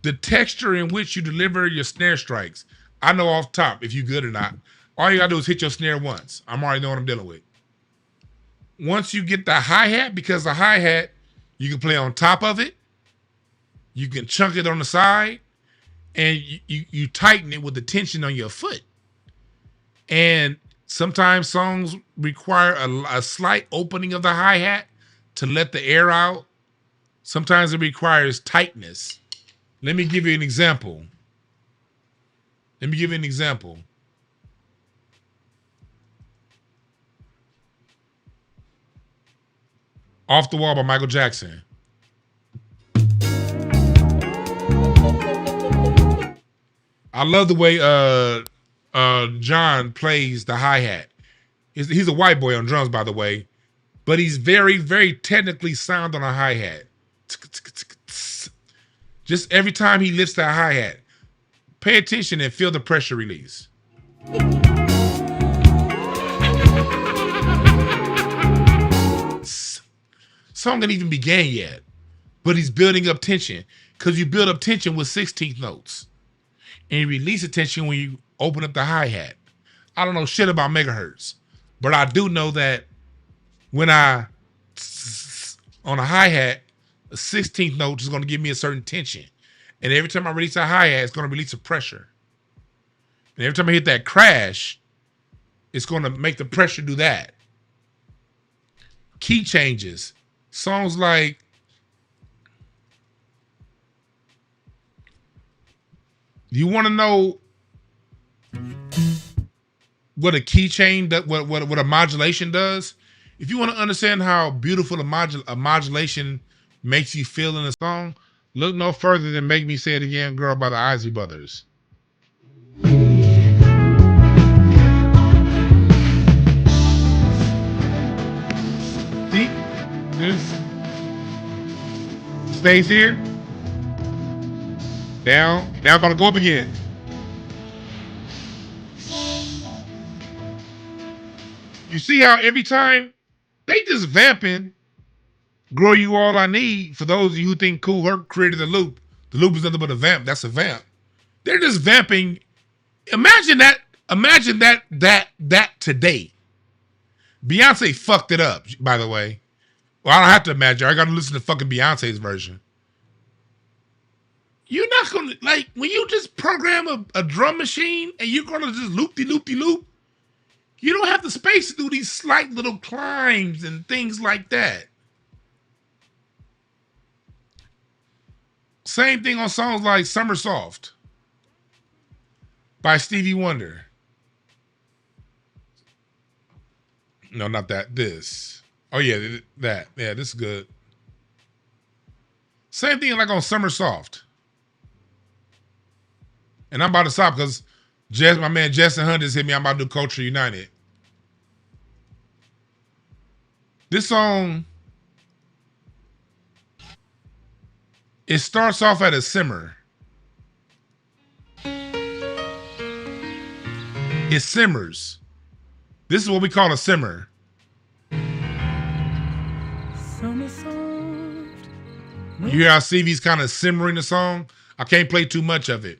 The texture in which you deliver your snare strikes, I know off top if you're good or not. All you gotta do is hit your snare once. I'm already know what I'm dealing with. Once you get the hi-hat, because the hi-hat, you can play on top of it, you can chunk it on the side, and you tighten it with the tension on your foot. And sometimes songs require a slight opening of the hi-hat to let the air out. Sometimes it requires tightness. Let me give you an example. Off the Wall by Michael Jackson. I love the way John plays the hi-hat. He's a white boy on drums, by the way. but he's very, very technically sound on a hi-hat. Just every time he lifts that hi-hat, pay attention and feel the pressure release. Song ain't even began yet, but he's building up tension because you build up tension with 16th notes and you release the tension when you open up the hi-hat. I don't know shit about megahertz, but I do know that when I on a hi-hat, a 16th note is going to give me a certain tension. And every time I release a hi-hat, it's going to release a pressure. And every time I hit that crash, it's going to make the pressure do that. Key changes. Songs like you want to know what a key change, what a modulation does? If you want to understand how beautiful a modulation makes you feel in a song, look no further than Make Me Say It Again, Girl by the Isley Brothers. See? This stays here. Down. Now gonna go up again. You see how every time they just vamping Grow You All I Need. For those of you who think Kool Herc created the loop is nothing but a vamp. That's a vamp. They're just vamping. Imagine that today. Beyonce fucked it up, by the way. Well, I don't have to imagine. I got to listen to fucking Beyonce's version. You're not going to, like, when you just program a drum machine and you're going to just loop-de-loop-de-loop, you don't have the space to do these slight little climbs and things like that. Same thing on songs like Summer Soft by Stevie Wonder. No, not that. This. Oh, yeah, that. Yeah, this is good. Same thing like on Summer Soft. And I'm about to stop because my man Justin Hunt just hit me. I'm about to do Culture United. This song, it starts off at a simmer. It simmers. This is what we call a simmer. You hear how Stevie's kind of simmering the song? I can't play too much of it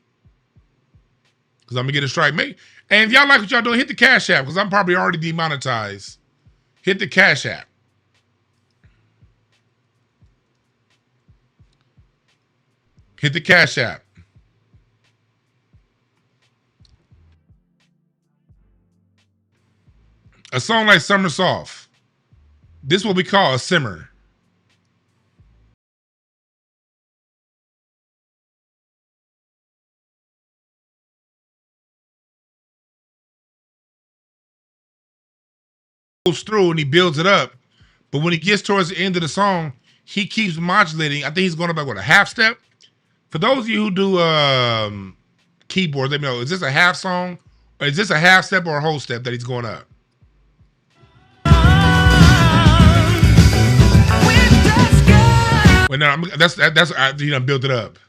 because I'm going to get a strike. And if y'all like what y'all doing, hit the Cash App because I'm probably already demonetized. Hit the Cash App. Hit the Cash App. A song like Summer Soft. This is what we call a simmer. Goes through and he builds it up. But when he gets towards the end of the song, he keeps modulating. I think he's going up like, what, a half step? For those of you who do keyboards, let me know, is this a half song? Or is this a half step or a whole step that he's going up? Well, no, that's you know, built it up.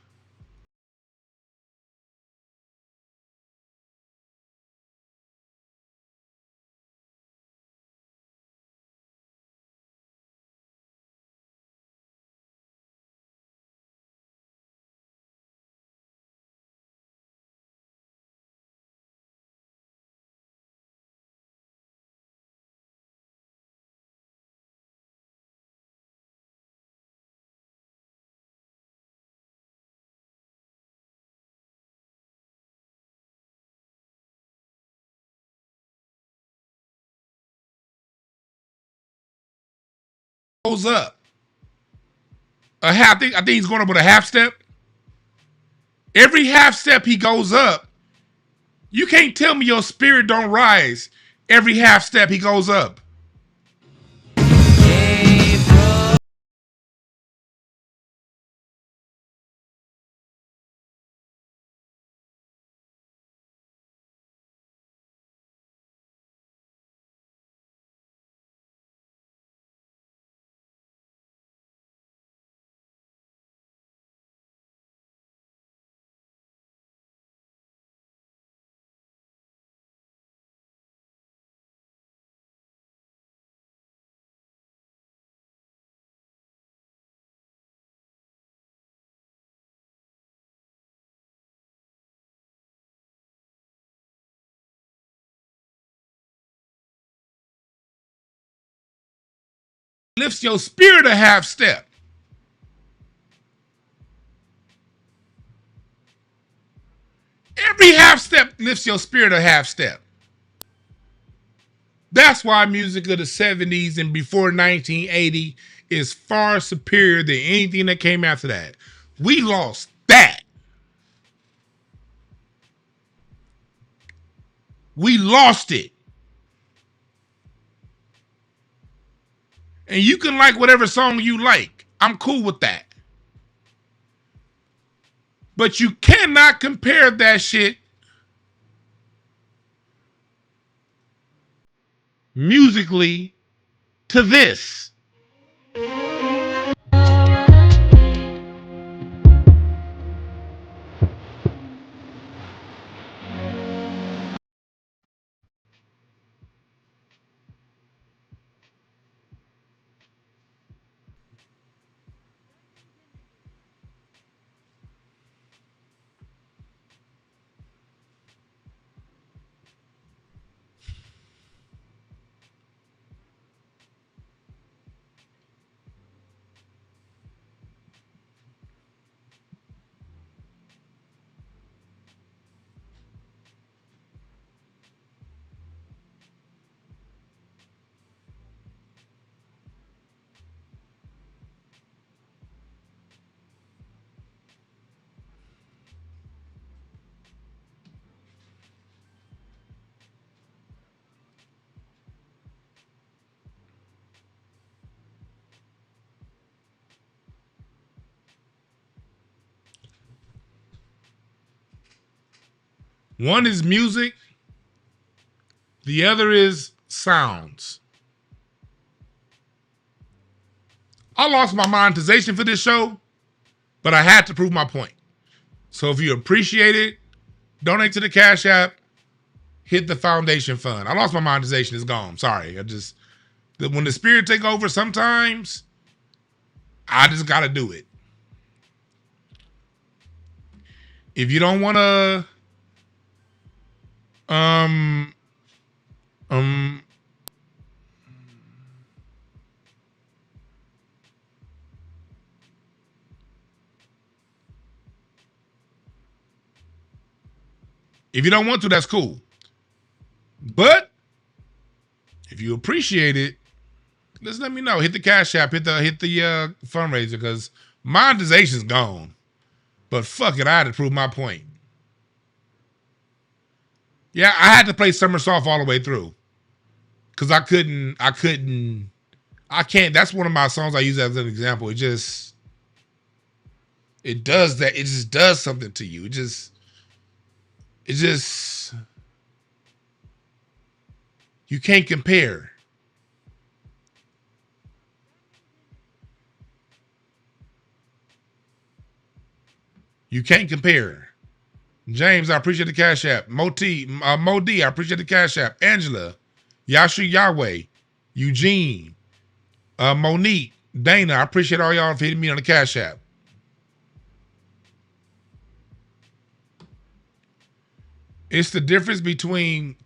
Goes up. I think he's going up with a half step. Every half step he goes up, you can't tell me your spirit don't rise. Every half step he goes up. lifts your spirit a half step. Every half step lifts your spirit a half step. That's why music of the 70s and before 1980 is far superior than anything that came after that. We lost that. We lost it. And you can like whatever song you like. I'm cool with that. But you cannot compare that shit musically to this. One is music, the other is sounds. I lost my monetization for this show, but I had to prove my point. So if you appreciate it, donate to the Cash App, hit the foundation fund. I lost my monetization, it's gone. Sorry. When the spirit take over, sometimes I just gotta do it. If you don't wanna if you don't want to, that's cool. But if you appreciate it, just let me know. Hit the Cash App, hit the fundraiser, because monetization's gone. But fuck it, I had to prove my point. Yeah, I had to play Summer Soft all the way through. Cause I can't. That's one of my songs I use as an example. It does that. It just does something to you. It just, you can't compare. You can't compare. James, I appreciate the Cash App. Mo D, I appreciate the Cash App. Angela, Yashi Yahweh, Eugene, Monique, Dana, I appreciate all y'all for hitting me on the Cash App. It's the difference between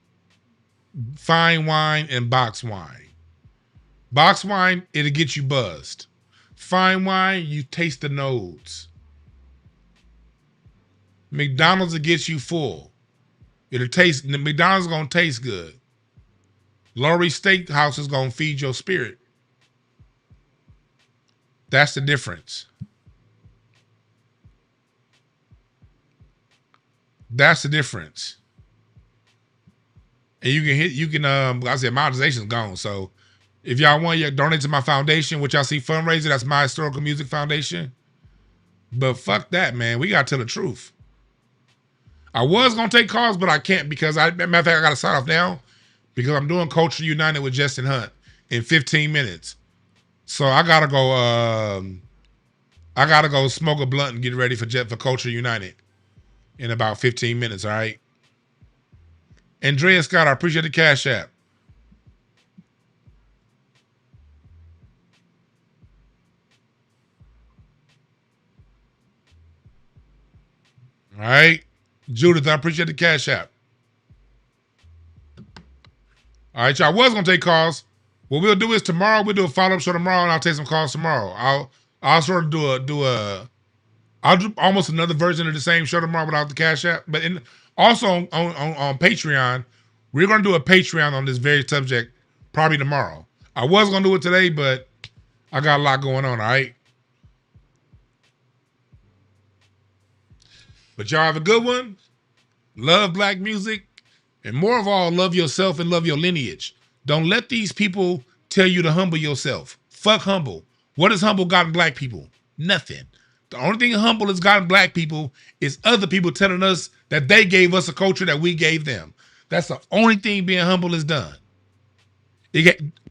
fine wine and box wine. Box wine, it'll get you buzzed. Fine wine, you taste the notes. McDonald's will get you full. McDonald's is gonna taste good. Lowry Steakhouse is gonna feed your spirit. That's the difference. That's the difference. And I said monetization's gone. So if y'all want, you donate to my foundation, which y'all see fundraiser, that's my historical music foundation. But fuck that, man. We gotta tell the truth. I was gonna take calls, but I can't because matter of fact, I gotta sign off now because I'm doing Culture United with Justin Hunt in 15 minutes. So I gotta go smoke a blunt and get ready for Culture United in about 15 minutes, all right? Andrea Scott, I appreciate the Cash App. All right. Judith, I appreciate the Cash App. All right, y'all. I was going to take calls. What we'll do is tomorrow we'll do a follow-up show tomorrow, and I'll take some calls tomorrow. I'll sort of I'll do almost another version of the same show tomorrow without the Cash App. But also on Patreon, we're gonna do a Patreon on this very subject probably tomorrow. I was gonna do it today, but I got a lot going on. All right. But y'all have a good one. Love black music. And more of all, love yourself and love your lineage. Don't let these people tell you to humble yourself. Fuck humble. What has humble gotten black people? Nothing. The only thing humble has gotten black people is other people telling us that they gave us a culture that we gave them. That's the only thing being humble has done.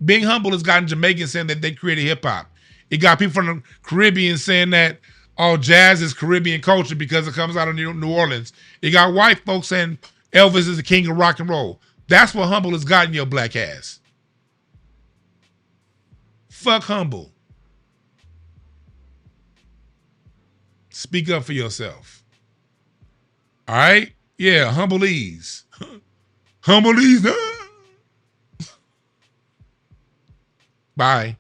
Being humble has gotten Jamaicans saying that they created hip hop. It got people from the Caribbean saying that all jazz is Caribbean culture because it comes out of New Orleans. It got white folks saying Elvis is the king of rock and roll. That's what humble has gotten your black ass. Fuck humble. Speak up for yourself. All right? Yeah, humbleese. Humbleese. Bye.